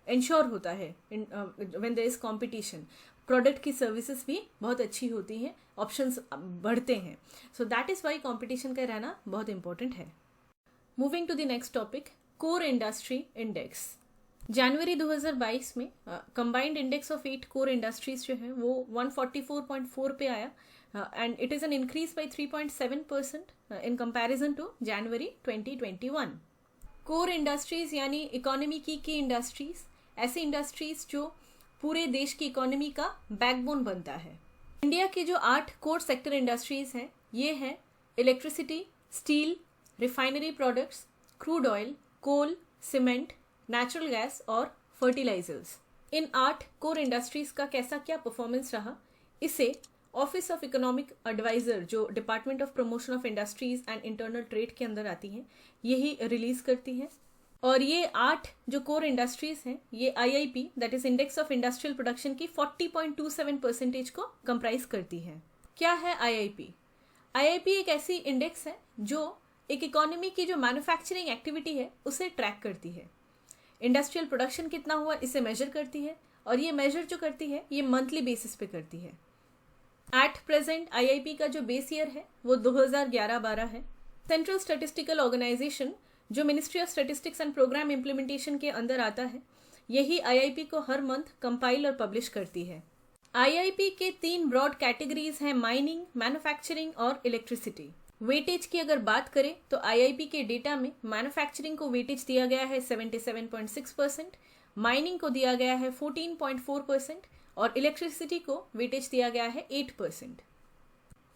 इंश्योर होता है when there is competition. Product की सर्विसेज भी बहुत अच्छी होती हैं, ऑप्शंस बढ़ते हैं। So that is why competition का रहना बहुत इंपॉर्टेंट है। Moving to the next topic, core industry index. जनवरी 2022 में combined index of 8 core industries जो है वो 144.4 पे आया and it is an increase by 3.7% in comparison to January 2021। Core industries यानी इकोनॉमी की इंडस्ट्रीज, ऐसी इंडस्ट्रीज जो पूरे देश की इकोनॉमी का बैकबोन बनता है। इंडिया की जो 8 कोर सेक्टर इंडस्ट्रीज हैं ये हैं electricity, steel, refinery products, crude oil, coal, cement, natural gas और फर्टिलाइजर्स। इन 8 कोर इंडस्ट्रीज का कैसा क्या परफॉर्मेंस रहा, इसे ऑफिस ऑफ इकोनॉमिक एडवाइजर जो department of promotion of industries and internal trade के अंदर आती हैं यही रिलीज करती है। और ये 8 जो कोर इंडस्ट्रीज हैं ये IIP that is index of industrial production की 40.27% को कंप्राइज करती है। क्या है आईआईपी? आईआईपी एक ऐसी इंडेक्स है जो एक इकोनॉमी की जो मैन्युफैक्चरिंग एक्टिविटी है उसे ट्रैक करती है। इंडस्ट्रियल प्रोडक्शन कितना हुआ इसे मेजर करती है, और ये मेजर जो करती है ये मंथली बेसिस पे करती है। एट प्रेजेंट आईआईपी का जो बेस ईयर है वो 2011-12 है। सेंट्रल स्टैटिस्टिकल ऑर्गेनाइजेशन जो ministry of statistics and programme implementation के अंदर आता है, यही आईआईपी को हर मंथ कंपाइल और पब्लिश करती है। आईआईपी के 3 ब्रॉड कैटेगरीज हैं, माइनिंग, मैन्युफैक्चरिंग और इलेक्ट्रिसिटी। वेटेज की अगर बात करें तो आईआईपी के डेटा में मैन्युफैक्चरिंग को वेटेज दिया गया है 77.6%, माइनिंग को दिया गया है 14.4% और इलेक्ट्रिसिटी को वेटेज दिया गया है 8%।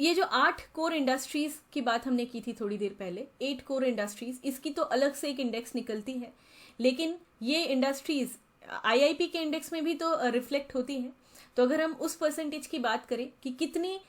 ये जो 8 कोर इंडस्ट्रीज की बात हमने की थी थोड़ी देर पहले, 8 कोर इंडस्ट्रीज, इसकी तो अलग से एक इंडेक्स निकलती है, लेकिन ये इंडस्ट्रीज आईआईपी के इंडेक्स में भी तो रिफ्लेक्ट होती हैं। तो अगर हम उस परसेंटेज की बात करें कि कितनी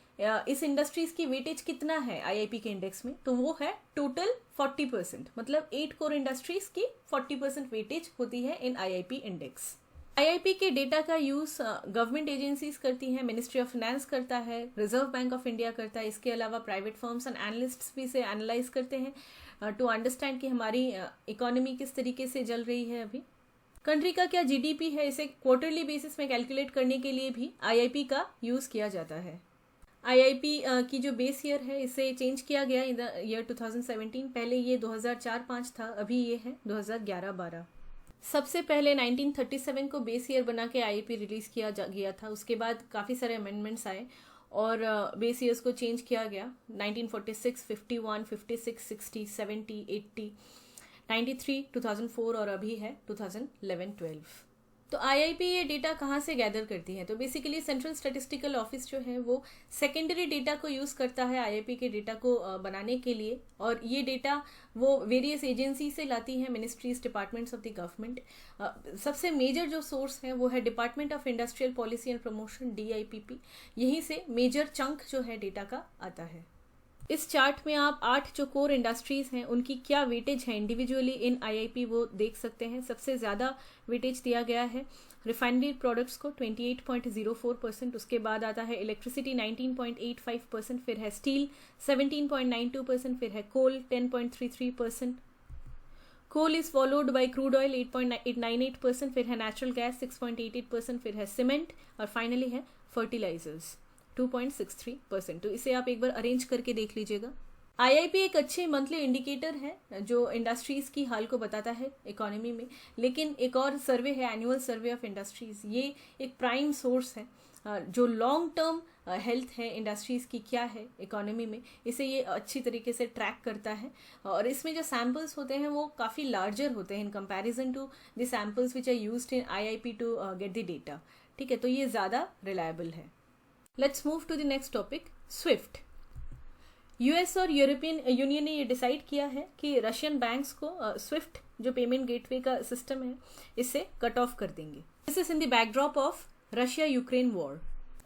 इस इंडस्ट्रीज की वेटेज कितना है आईआईपी के इंडेक्स में, तो वो है टोटल 40%। मतलब 8 कोर इंडस्ट्रीज की 40% वेटेज होती है इन आईआईपी इंडेक्स। आईआईपी के डेटा का यूज गवर्नमेंट एजेंसीज करती हैं, मिनिस्ट्री ऑफ फाइनेंस करता है, रिजर्व बैंक ऑफ इंडिया करता है। इसके अलावा प्राइवेट फर्म्स एंड एनालिस्ट्स भी इसे एनालाइज करते हैं टू अंडरस्टैंड कि हमारी इकोनॉमी किस तरीके से चल रही है। अभी कंट्री का क्या जीडीपी है, इसे क्वार्टरली बेसिस में कैलकुलेट करने के लिए भी आईआईपी का यूज किया जाता है। आईआईपी की जो बेस ईयर है इसे चेंज किया गया इन द ईयर 2017। पहले ये 2004-05 था, अभी ये है 2011-12। सबसे पहले 1937 को बेस ईयर बना के आईआईपी रिलीज किया गया था। उसके बाद काफ़ी सारे अमेंडमेंट्स आए और बेस ईयर्स को चेंज किया गया। 1946, 51, 56, 60, 70, 80, 93, 2004 और अभी है 2011-12। तो आईआईपी ये डेटा कहाँ से गैदर करती है? तो बेसिकली सेंट्रल स्टैटिस्टिकल ऑफिस जो है वो सेकेंडरी डेटा को यूज़ करता है आईआईपी के डेटा को बनाने के लिए, और ये डेटा वो वेरियस एजेंसी से लाती है, ministries, departments of the government. सबसे मेजर जो सोर्स है वो है department of industrial policy and promotion, DIPP। यहीं से मेजर चंक जो है डेटा का आता है। इस चार्ट में आप 8 जो कोर इंडस्ट्रीज हैं उनकी क्या वेटेज है इंडिविजुअली इन आईआईपी वो देख सकते हैं। सबसे ज़्यादा वेटेज दिया गया है रिफाइनरी प्रोडक्ट्स को 28.04%, उसके बाद आता है इलेक्ट्रिसिटी 19.85%, फिर है स्टील 17.92%, फिर है coal 10.33%। Coal is followed by crude oil 8.98%, फिर है नेचुरल गैस 6.88%, फिर है सीमेंट और फाइनली है फर्टिलाइजर्स 2.63%। तो इसे आप एक बार अरेंज करके देख लीजिएगा। IIP एक अच्छे मंथली इंडिकेटर है जो इंडस्ट्रीज़ की हाल को बताता है इकोनॉमी में, लेकिन एक और सर्वे है एनुअल सर्वे ऑफ इंडस्ट्रीज़, ये एक प्राइम सोर्स है जो लॉन्ग टर्म हेल्थ है इंडस्ट्रीज़ की क्या है इकोनॉमी में, इसे ये अच्छी तरीके से ट्रैक करता है। और इसमें जो सैम्पल्स होते हैं वो काफ़ी लार्जर होते हैं in comparison to the samples which are used in IIP to get the data. ठीक है, तो ये ज़्यादा रिलायबल है। Let's move to the next topic, swift. US और यूरोपियन यूनियन ने ये डिसाइड किया है कि रशियन बैंक्स को स्विफ्ट जो पेमेंट गेटवे का सिस्टम है इससे कट ऑफ कर देंगे। This is in the backdrop of Russia Ukraine war.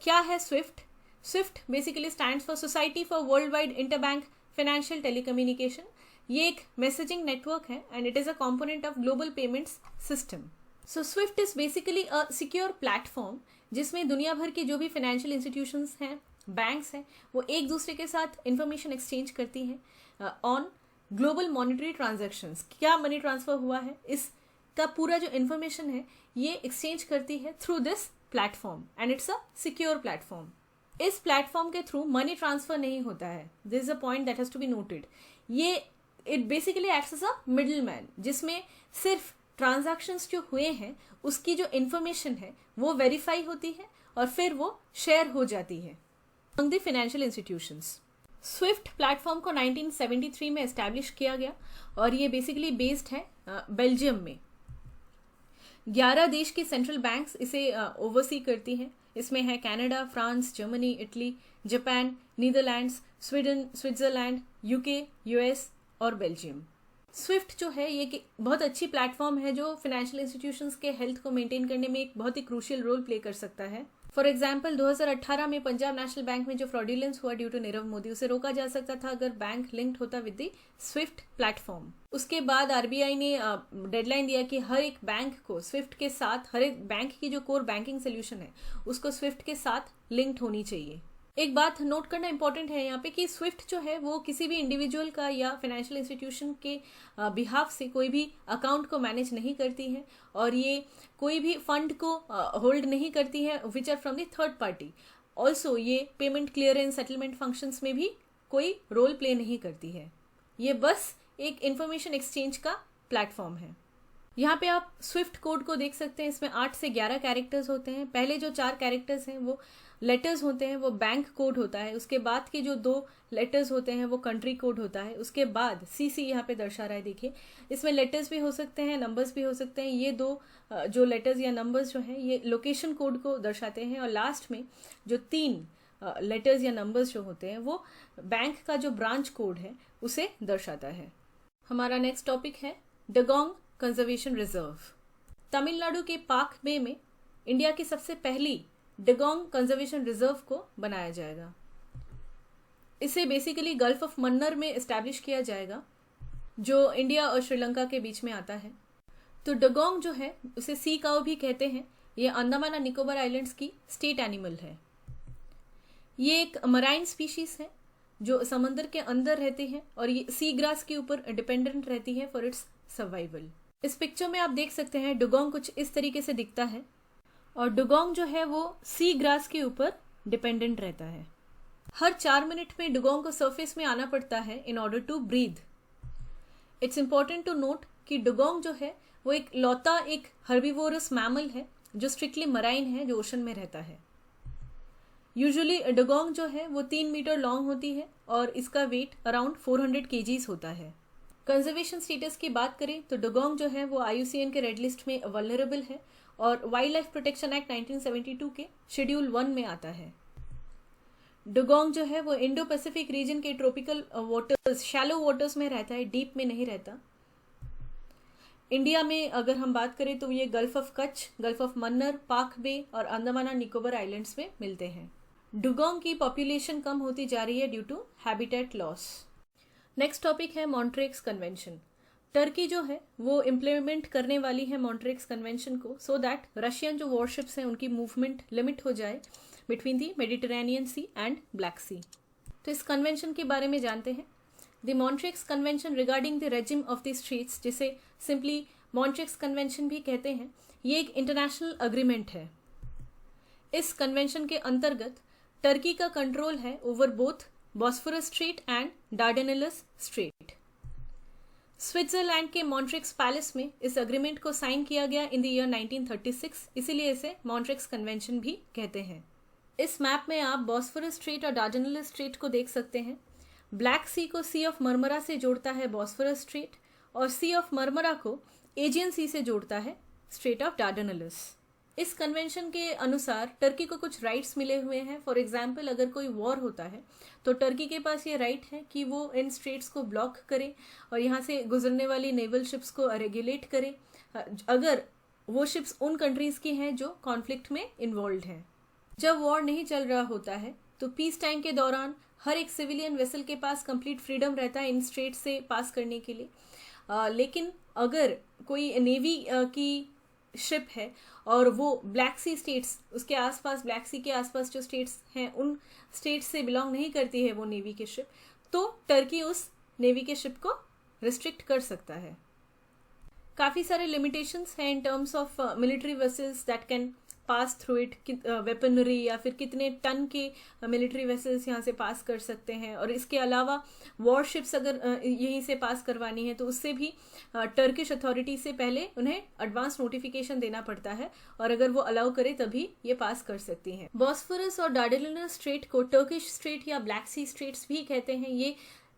क्या है swift? Swift basically stands for society for world wide interbank financial telecommunication. ये एक मैसेजिंग नेटवर्क है and it is a component of global payments system. So Swift is basically a secure platform जिसमें दुनिया भर की जो भी फाइनेंशियल इंस्टीट्यूशंस हैं, बैंक्स हैं, वो एक दूसरे के साथ इंफॉर्मेशन एक्सचेंज करती हैं ऑन ग्लोबल मॉनेटरी ट्रांजैक्शंस। क्या मनी ट्रांसफर हुआ है इसका पूरा जो इन्फॉर्मेशन है ये एक्सचेंज करती है through this platform and it's a secure platform. इस प्लेटफॉर्म के थ्रू मनी ट्रांसफर नहीं होता है, this is a point that has to be noted. ये it basically acts as a middle man जिसमें सिर्फ ट्रांजैक्शंस जो हुए हैं उसकी जो इन्फॉर्मेशन है वो वेरीफाई होती है और फिर वो शेयर हो जाती है among the financial institutions। Swift platform को 1973 में एस्टैब्लिश किया गया और ये बेसिकली बेस्ड है बेल्जियम में। 11 देश की सेंट्रल बैंक्स इसे ओवरसी करती हैं। इसमें है Canada, France, Germany, Italy, Japan, Netherlands, Sweden, Switzerland, UK, US और बेल्जियम। स्विफ्ट जो है ये बहुत अच्छी प्लेटफॉर्म है जो फाइनेंशियल इंस्टीट्यूशंस के हेल्थ को मेंटेन करने में एक बहुत ही क्रूशियल रोल प्ले कर सकता है। फॉर एग्जाम्पल 2018 में पंजाब नेशनल बैंक में जो फ्रॉडुलेंस हुआ ड्यू टू नीरव मोदी, उसे रोका जा सकता था अगर बैंक लिंक्ड होता विद द स्विफ्ट प्लेटफॉर्म। उसके बाद RBI ने डेडलाइन दिया कि हर एक बैंक को स्विफ्ट के साथ, हर एक बैंक की जो कोर बैंकिंग सोल्यूशन है उसको स्विफ्ट के साथ लिंक्ड होनी चाहिए। एक बात नोट करना इंपॉर्टेंट है यहाँ पे कि स्विफ्ट जो है वो किसी भी इंडिविजुअल का या फाइनेंशियल इंस्टीट्यूशन के बिहाफ से कोई भी अकाउंट को मैनेज नहीं करती है और ये कोई भी फंड को होल्ड नहीं करती है which are from the third party. Also ये पेमेंट क्लियरेंस सेटलमेंट फंक्शंस में भी कोई रोल प्ले नहीं करती है। ये बस एक इंफॉर्मेशन एक्सचेंज का प्लेटफॉर्म है। यहाँ पे आप स्विफ्ट कोड को देख सकते हैं, इसमें 8 से 11 कैरेक्टर्स होते हैं। पहले जो 4 कैरेक्टर्स हैं वो लेटर्स होते हैं, वो बैंक कोड होता है। उसके बाद के जो 2 लेटर्स होते हैं वो कंट्री कोड होता है। उसके बाद CC यहाँ पे दर्शा रहा है, देखिए इसमें लेटर्स भी हो सकते हैं, नंबर्स भी हो सकते हैं। ये 2 जो लेटर्स या नंबर्स जो हैं ये लोकेशन कोड को दर्शाते हैं और लास्ट में जो 3 लेटर्स या नंबर्स जो होते हैं वो बैंक का जो ब्रांच कोड है उसे दर्शाता है। हमारा नेक्स्ट टॉपिक है डगोंग कंजर्वेशन रिजर्व। तमिलनाडु के पाक बे में इंडिया की सबसे पहली डगोंग कंजर्वेशन रिजर्व को बनाया जाएगा। इसे बेसिकली गल्फ ऑफ मन्नर में एस्टैब्लिश किया जाएगा जो इंडिया और श्रीलंका के बीच में आता है। तो डगोंग जो है उसे सी काऊ भी कहते हैं। ये अंडमान और निकोबार आइलैंड्स की स्टेट एनिमल है। ये एक मराइन स्पीशीज है जो समंदर के अंदर रहती है और ये सी ग्रास के ऊपर डिपेंडेंट रहती है फॉर इट्स सर्वाइवल। इस पिक्चर में आप देख सकते हैं डुगोंग कुछ इस तरीके से दिखता है और डुगोंग जो है वो सी ग्रास के ऊपर डिपेंडेंट रहता है। हर 4 मिनट में डुगोंग को सरफेस में आना पड़ता है in order to breathe. It's important to note कि डुगोंग जो है वो एक लौता एक हर्बीवोरस मैमल है जो स्ट्रिक्टली मराइन है, जो ओशन में रहता है। यूजुअली डुगोंग जो है वो 3 मीटर लॉन्ग होती है और इसका वेट अराउंड 400 kgs होता है। कंजर्वेशन स्टेटस की बात करें तो डुगोंग जो है वो IUCN के रेड लिस्ट में वल्नरेबल है और वाइल्ड लाइफ प्रोटेक्शन एक्ट 1972 के शेड्यूल 1 में आता है। डुगोंग जो है वो इंडो पैसिफिक रीजन के ट्रॉपिकल वाटर्स, शैलो वाटर्स में रहता है, डीप में नहीं रहता। इंडिया में अगर हम बात करें तो ये gulf of Kutch, gulf of Mannar, Palk bay और अंडमान और निकोबार आइलैंड्स में मिलते हैं। डुगोंग की पॉपुलेशन कम होती जा रही है due to habitat loss. Next topic है मॉन्ट्रेक्स कन्वेंशन। टर्की जो है वो इम्प्लीमेंट करने वाली है मॉन्ट्रेक्स कन्वेंशन को सो दैट रशियन जो वॉरशिप्स हैं उनकी मूवमेंट लिमिट हो जाए between the Mediterranean sea and black sea. तो इस कन्वेंशन के बारे में जानते हैं। The Montreux convention regarding the regime of the straits, जिसे सिंपली मॉन्ट्रिक्स कन्वेंशन भी कहते हैं, ये एक इंटरनेशनल अग्रीमेंट है। इस कन्वेंशन के अंतर्गत टर्की का कंट्रोल है over both Bosphorus strait and Dardanelles strait. Switzerland के मॉन्ट्रिक्स पैलेस में इस अग्रीमेंट को साइन किया गया इन द ईयर 1936, इसीलिए इसे मॉन्ट्रिक्स कन्वेंशन भी कहते हैं। इस मैप में आप बॉस्फोरस स्ट्रेट और डार्डेनेलस स्ट्रेट को देख सकते हैं। ब्लैक सी को सी ऑफ मरमरा से जोड़ता है बॉस्फोरस स्ट्रेट, और सी ऑफ मरमरा को एजियन सी से जोड़ता है स्ट्रेट ऑफ डार्डेनेलस। इस कन्वेंशन के अनुसार टर्की को कुछ राइट्स मिले हुए हैं। फॉर एग्जाम्पल, अगर कोई वॉर होता है तो टर्की के पास ये राइट है कि वो इन स्ट्रेट्स को ब्लॉक करे और यहाँ से गुजरने वाली नेवल शिप्स को रेगुलेट करे, अगर वो शिप्स उन कंट्रीज की हैं जो कॉन्फ्लिक्ट में इन्वॉल्व हैं। जब वॉर नहीं चल रहा होता है तो पीस टाइम के दौरान हर एक सिविलियन वेसल के पास कंप्लीट फ्रीडम रहता है इन स्ट्रेट से पास करने के लिए। लेकिन अगर कोई नेवी की शिप है और वो ब्लैक सी स्टेट्स, उसके आसपास ब्लैक सी के आसपास जो स्टेट्स हैं उन स्टेट्स से बिलोंग नहीं करती है वो नेवी की शिप, तो टर्की उस नेवी के शिप को रिस्ट्रिक्ट कर सकता है। काफ़ी सारे लिमिटेशंस हैं in terms of military vessels that can pass through it, weaponry या फिर कितने टन के मिलिट्री वेसल्स यहाँ से पास कर सकते हैं। और इसके अलावा वॉरशिप्स अगर यहीं से पास करवानी है तो उससे भी टर्किश अथॉरिटी से पहले उन्हें एडवांस नोटिफिकेशन देना पड़ता है, और अगर वो अलाउ करे तभी ये पास कर सकती हैं। बॉस्फोरस और डार्डेनेलस स्ट्रेट को टर्किश स्ट्रेट या ब्लैक सी स्ट्रेट्स भी कहते हैं। ये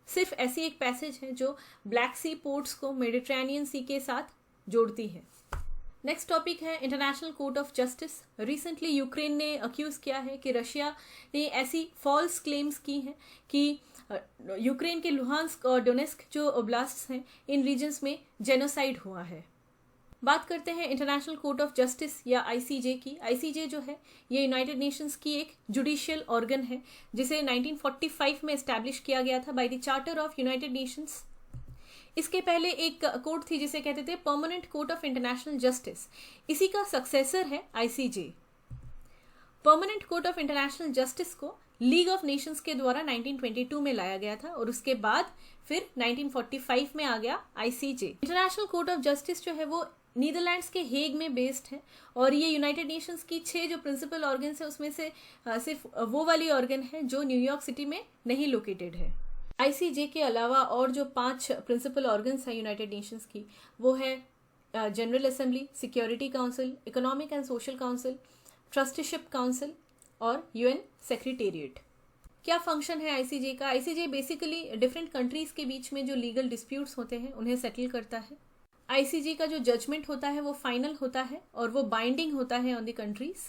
सिर्फ ऐसी एक पैसेज है जो ब्लैक सी पोर्ट्स को मेडिटेरेनियन सी के साथ जोड़ती है। नेक्स्ट टॉपिक है international court of justice. Recently Ukraine ने अक्यूज किया है कि रशिया ने ऐसी फॉल्स क्लेम्स की हैं कि यूक्रेन के लुहांस्क और डोनेस्क जो ओब्लास्ट्स हैं इन रीजन्स में जेनोसाइड हुआ है। बात करते हैं इंटरनेशनल कोर्ट ऑफ जस्टिस या आईसीजे की। आईसीजे जो है ये यूनाइटेड नेशंस की एक जुडिशियल ऑर्गन है जिसे 1945 में एस्टैब्लिश किया गया था by the charter of United Nations. इसके पहले एक कोर्ट थी जिसे कहते थे permanent court of international justice, इसी का सक्सेसर है ICJ. Permanent court of international justice को लीग ऑफ नेशंस के द्वारा 1922 में लाया गया था और उसके बाद फिर 1945 में आ गया ICJ. International court of justice जो है वो नीदरलैंड्स के हेग में बेस्ड है और ये यूनाइटेड नेशंस की 6 जो प्रिंसिपल ऑर्गन्स है उसमें से सिर्फ वो वाली ऑर्गन है जो न्यूयॉर्क सिटी में नहीं लोकेटेड है। आईसीजे के अलावा और जो 5 प्रिंसिपल ऑर्गन्स हैं यूनाइटेड नेशंस की, वो है general assembly, security council, economic and social council, trusteeship council और यूएन सेक्रेटेरिएट। क्या फंक्शन है आईसीजे का? आईसीजे बेसिकली डिफरेंट कंट्रीज के बीच में जो लीगल डिस्प्यूट्स होते हैं उन्हें सेटल करता है। आईसीजे का जो जजमेंट होता है वो फाइनल होता है और वो बाइंडिंग होता है ऑन द कंट्रीज।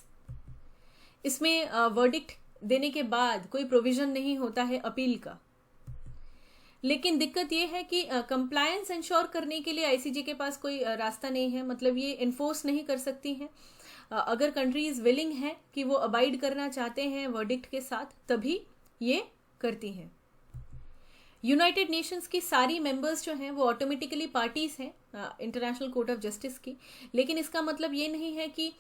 इसमें वर्डिक्ट देने के बाद कोई प्रोविजन नहीं होता है अपील का। लेकिन दिक्कत ये है कि कंप्लायंस इंश्योर करने के लिए आईसीजे के पास कोई रास्ता नहीं है, मतलब ये इन्फोर्स नहीं कर सकती हैं। अगर कंट्रीज विलिंग है कि वो अबाइड करना चाहते हैं वर्डिक्ट के साथ तभी ये करती हैं। यूनाइटेड नेशंस की सारी मेंबर्स जो हैं वो ऑटोमेटिकली पार्टीज हैं इंटरनेशनल कोर्ट ऑफ जस्टिस की, लेकिन इसका मतलब ये नहीं है कि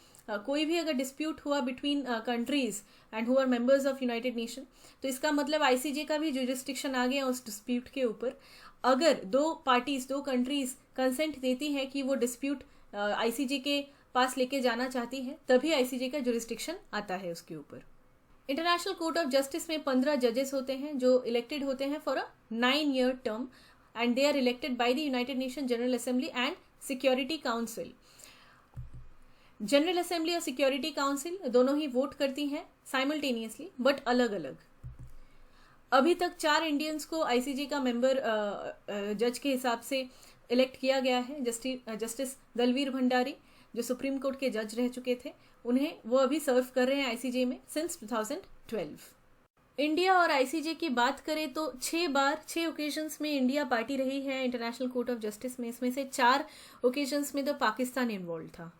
कोई भी अगर डिस्प्यूट हुआ between countries and who are members of United Nation तो इसका मतलब आईसीजे का भी जुरिस्डिक्शन आ गया उस डिस्प्यूट के ऊपर। अगर दो कंट्रीज कंसेंट देती हैं कि वो डिस्प्यूट आईसीजे के पास लेके जाना चाहती है तभी आईसीजे का जुरिस्डिक्शन आता है उसके ऊपर। इंटरनेशनल कोर्ट ऑफ जस्टिस में 15 जजेस होते हैं जो इलेक्टेड होते हैं for a 9-year term and they are elected by the United Nation general assembly and security council. General assembly और सिक्योरिटी काउंसिल दोनों ही वोट करती हैं साइमल्टेनियसली बट अलग अलग। अभी तक 4 इंडियंस को आईसीजे का मेंबर जज के हिसाब से इलेक्ट किया गया है। जस्टिस दलवीर भंडारी जो सुप्रीम कोर्ट के जज रह चुके थे, उन्हें वो अभी सर्व कर रहे हैं आईसीजे में सिंस 2012। इंडिया और आईसीजे की बात करें तो 6 ओकेजन्स में इंडिया पार्टी रही है इंटरनेशनल कोर्ट ऑफ जस्टिस में। इसमें से 4 ओकेजन्स में तो पाकिस्तान इन्वॉल्व था।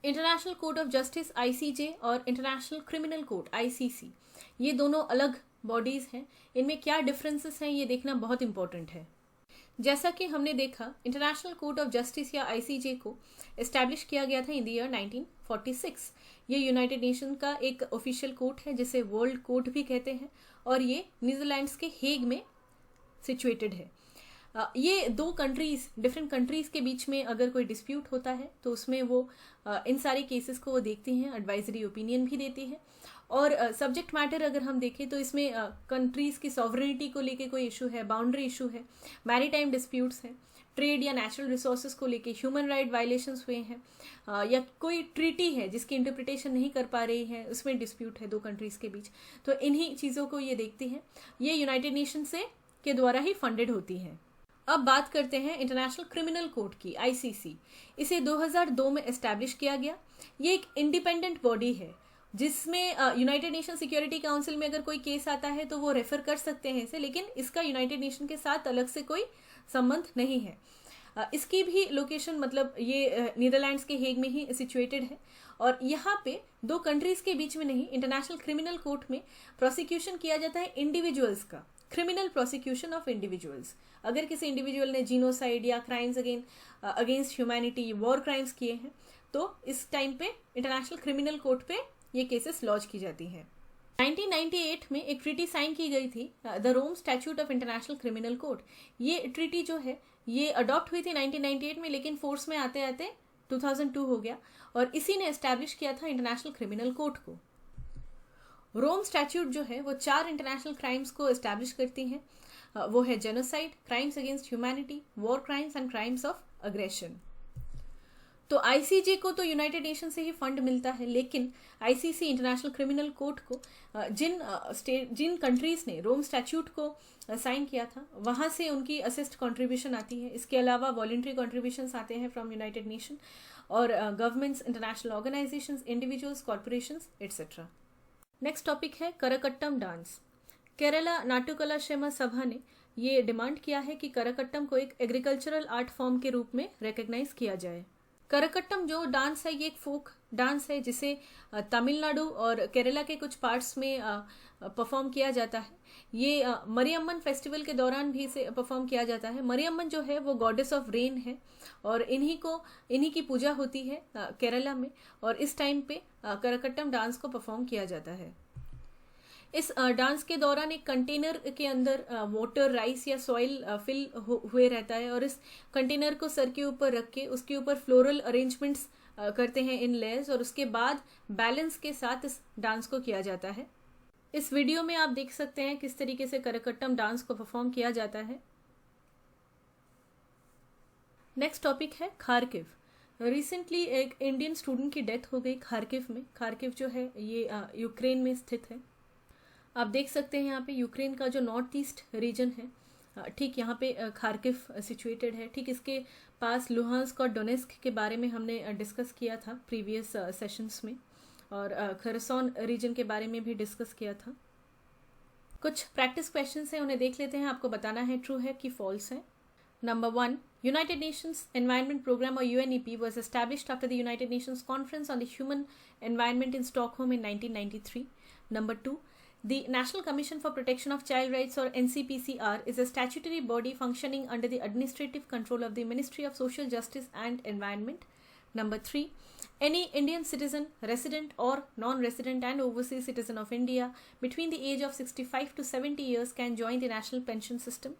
International court of justice ICJ और इंटरनेशनल क्रिमिनल कोर्ट आईसीसी, ये दोनों अलग बॉडीज हैं। इनमें क्या डिफरेंसेस हैं ये देखना बहुत इंपॉर्टेंट है। जैसा कि हमने देखा, इंटरनेशनल कोर्ट ऑफ जस्टिस या आईसीजे को एस्टैब्लिश किया गया था इन द ईयर 1946। ये यूनाइटेड नेशन का एक ऑफिशियल कोर्ट है जिसे वर्ल्ड कोर्ट भी कहते हैं और ये नीदरलैंड्स के हेग में सिचुएटेड है। ये दो कंट्रीज, डिफरेंट कंट्रीज के बीच में अगर कोई डिस्प्यूट होता है तो उसमें वो इन सारे केसेस को वो देखती हैं, एडवाइजरी ओपिनियन भी देती है। और सब्जेक्ट मैटर अगर हम देखें तो इसमें कंट्रीज की सॉवरेनिटी को लेके कोई इशू है, बाउंड्री इशू है, मैरीटाइम डिस्प्यूट्स हैं, ट्रेड या नेचुरल रिसोर्सेज को लेके ह्यूमन राइट वायलेशंस हुए हैं, या कोई ट्रीटी है जिसकी इंटरप्रिटेशन नहीं कर पा रही है, उसमें डिस्प्यूट है दो कंट्रीज के बीच, तो इन्हीं चीज़ों को ये देखती है। ये यूनाइटेड नेशन से के द्वारा ही फंडेड होती हैं। अब बात करते हैं इंटरनेशनल क्रिमिनल कोर्ट की, आईसीसी। इसे 2002 में एस्टैब्लिश किया गया। ये एक इंडिपेंडेंट बॉडी है जिसमें यूनाइटेड नेशन सिक्योरिटी काउंसिल में अगर कोई केस आता है तो वो रेफर कर सकते हैं इसे, लेकिन इसका यूनाइटेड नेशन के साथ अलग से कोई संबंध नहीं है। इसकी भी लोकेशन मतलब ये नीदरलैंड्स के हेग में ही सिचुएटेड है। और यहाँ पे दो कंट्रीज के बीच में नहीं, इंटरनेशनल क्रिमिनल कोर्ट में प्रोसिक्यूशन किया जाता है इंडिविजुअल्स का, क्रिमिनल प्रोसिक्यूशन ऑफ इंडिविजुअल्स। अगर किसी इंडिविजुअल ने जीनोसाइड या crimes against humanity, war crimes किए हैं, तो इस टाइम पे इंटरनेशनल क्रिमिनल कोर्ट पे ये केसेस लॉन्च की जाती हैं। 1998 में एक ट्रीटी साइन की गई थी, the Rome statute of international criminal court. ये ट्रीटी जो है ये अडॉप्ट हुई थी 1998 में, लेकिन फोर्स में आते आते 2002 हो गया और इसी ने एस्टैब्लिश किया था इंटरनेशनल क्रिमिनल कोर्ट को। रोम स्टैट्यूट जो है वो 4 इंटरनेशनल क्राइम्स को एस्टैब्लिश करती हैं। वो है genocide, crimes against humanity, war crimes and crimes of aggression. तो आईसीजे को तो यूनाइटेड नेशन से ही फंड मिलता है, लेकिन आईसीसी इंटरनेशनल क्रिमिनल कोर्ट को जिन कंट्रीज ने रोम स्टैट्यूट को साइन किया था वहां से उनकी असिस्ट कंट्रीब्यूशन आती है। इसके अलावा वॉलंटरी कंट्रीब्यूशंस आते हैं फ्रॉम यूनाइटेड नेशन और governments, international organisations, individuals, corporations etcetera. Next topic है करकट्टम डांस। केरला नाट्यकला क्षेम सभा ने ये डिमांड किया है कि करकट्टम को एक एग्रीकल्चरल आर्ट फॉर्म के रूप में रिकॉग्नाइज किया जाए। करकट्टम जो डांस है ये एक फोक डांस है जिसे तमिलनाडु और केरला के कुछ पार्ट्स में परफॉर्म किया जाता है। ये मरियम्मन फेस्टिवल के दौरान भी इसे परफॉर्म किया जाता है। मरियम्मन जो है वो गॉडेस ऑफ रेन है और इन्हीं की पूजा होती है केरला में, और इस टाइम पे करकट्टम डांस को परफॉर्म किया जाता है। इस डांस के दौरान एक कंटेनर के अंदर वाटर, राइस या सॉइल फिल हुए रहता है और इस कंटेनर को सर के ऊपर रख के उसके ऊपर फ्लोरल अरेंजमेंट्स करते हैं इन लेयर्स, और उसके बाद बैलेंस के साथ इस डांस को किया जाता है। इस वीडियो में आप देख सकते हैं किस तरीके से करकट्टम डांस को परफॉर्म किया जाता है। नेक्स्ट टॉपिक है खार्किव। रिसेंटली एक इंडियन स्टूडेंट की डेथ हो गई खार्किव में। खार्किव जो है ये यूक्रेन में स्थित है। आप देख सकते हैं यहाँ पे यूक्रेन का जो नॉर्थ ईस्ट रीजन है, ठीक यहाँ पे खार्किव सिचुएटेड है। ठीक इसके पास लुहांस्क और डोनेस्क के बारे में हमने डिस्कस किया था प्रीवियस सेशंस में, और खरसोन रीजन के बारे में भी डिस्कस किया था। कुछ प्रैक्टिस क्वेश्चंस हैं, उन्हें देख लेते हैं। आपको बताना है ट्रू है कि फॉल्स है। Number 1. United Nations Environment Program or UNEP was established after the United Nations Conference on the Human Environment in Stockholm in 1993. Number 2. The National Commission for Protection of Child Rights or NCPCR is a statutory body functioning under the administrative control of the Ministry of Social Justice and Environment. Number 3. Any Indian citizen, resident or non-resident and overseas citizen of India between the age of 65 to 70 years can join the National Pension System.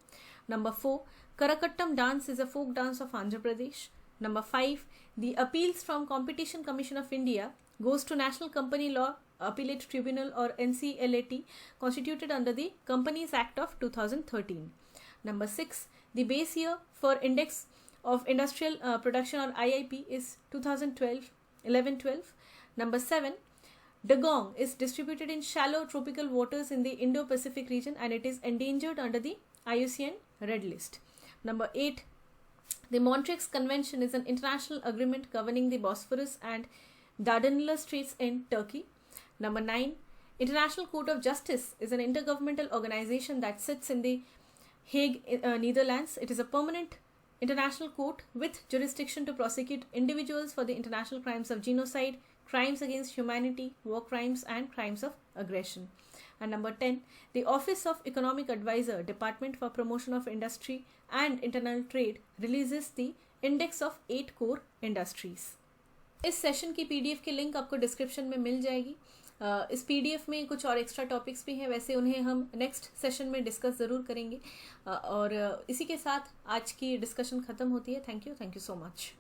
Number 4. Karakattam dance is a folk dance of Andhra Pradesh. Number 5. The appeals from Competition Commission of India goes to National Company Law Appellate Tribunal or NCLAT, constituted under the Companies Act of 2013. Number 6. The base year for Index of Industrial Production or IIP is 2011-12. Number 7. Dugong is distributed in shallow tropical waters in the Indo-Pacific region and it is endangered under the IUCN Red List. Number 8. The Montreux Convention is an international agreement governing the Bosphorus and Dardanelles Straits in Turkey. Number 9. International Court of Justice is an intergovernmental organization that sits in the Hague, Netherlands. It is a permanent international court with jurisdiction to prosecute individuals for the international crimes of genocide, crimes against humanity, war crimes and crimes of aggression. And number 10, the Office of Economic Advisor, Department for Promotion of Industry and Internal Trade releases the Index of 8 Core Industries. इस सेशन की PDF की लिंक आपको डिस्क्रिप्शन में मिल जाएगी। इस PDF में कुछ और एक्स्ट्रा टॉपिक्स भी हैं, वैसे उन्हें हम नेक्स्ट सेशन में डिस्कस ज़रूर करेंगे। और इसी के साथ आज की डिस्कशन ख़त्म होती है। Thank you so much.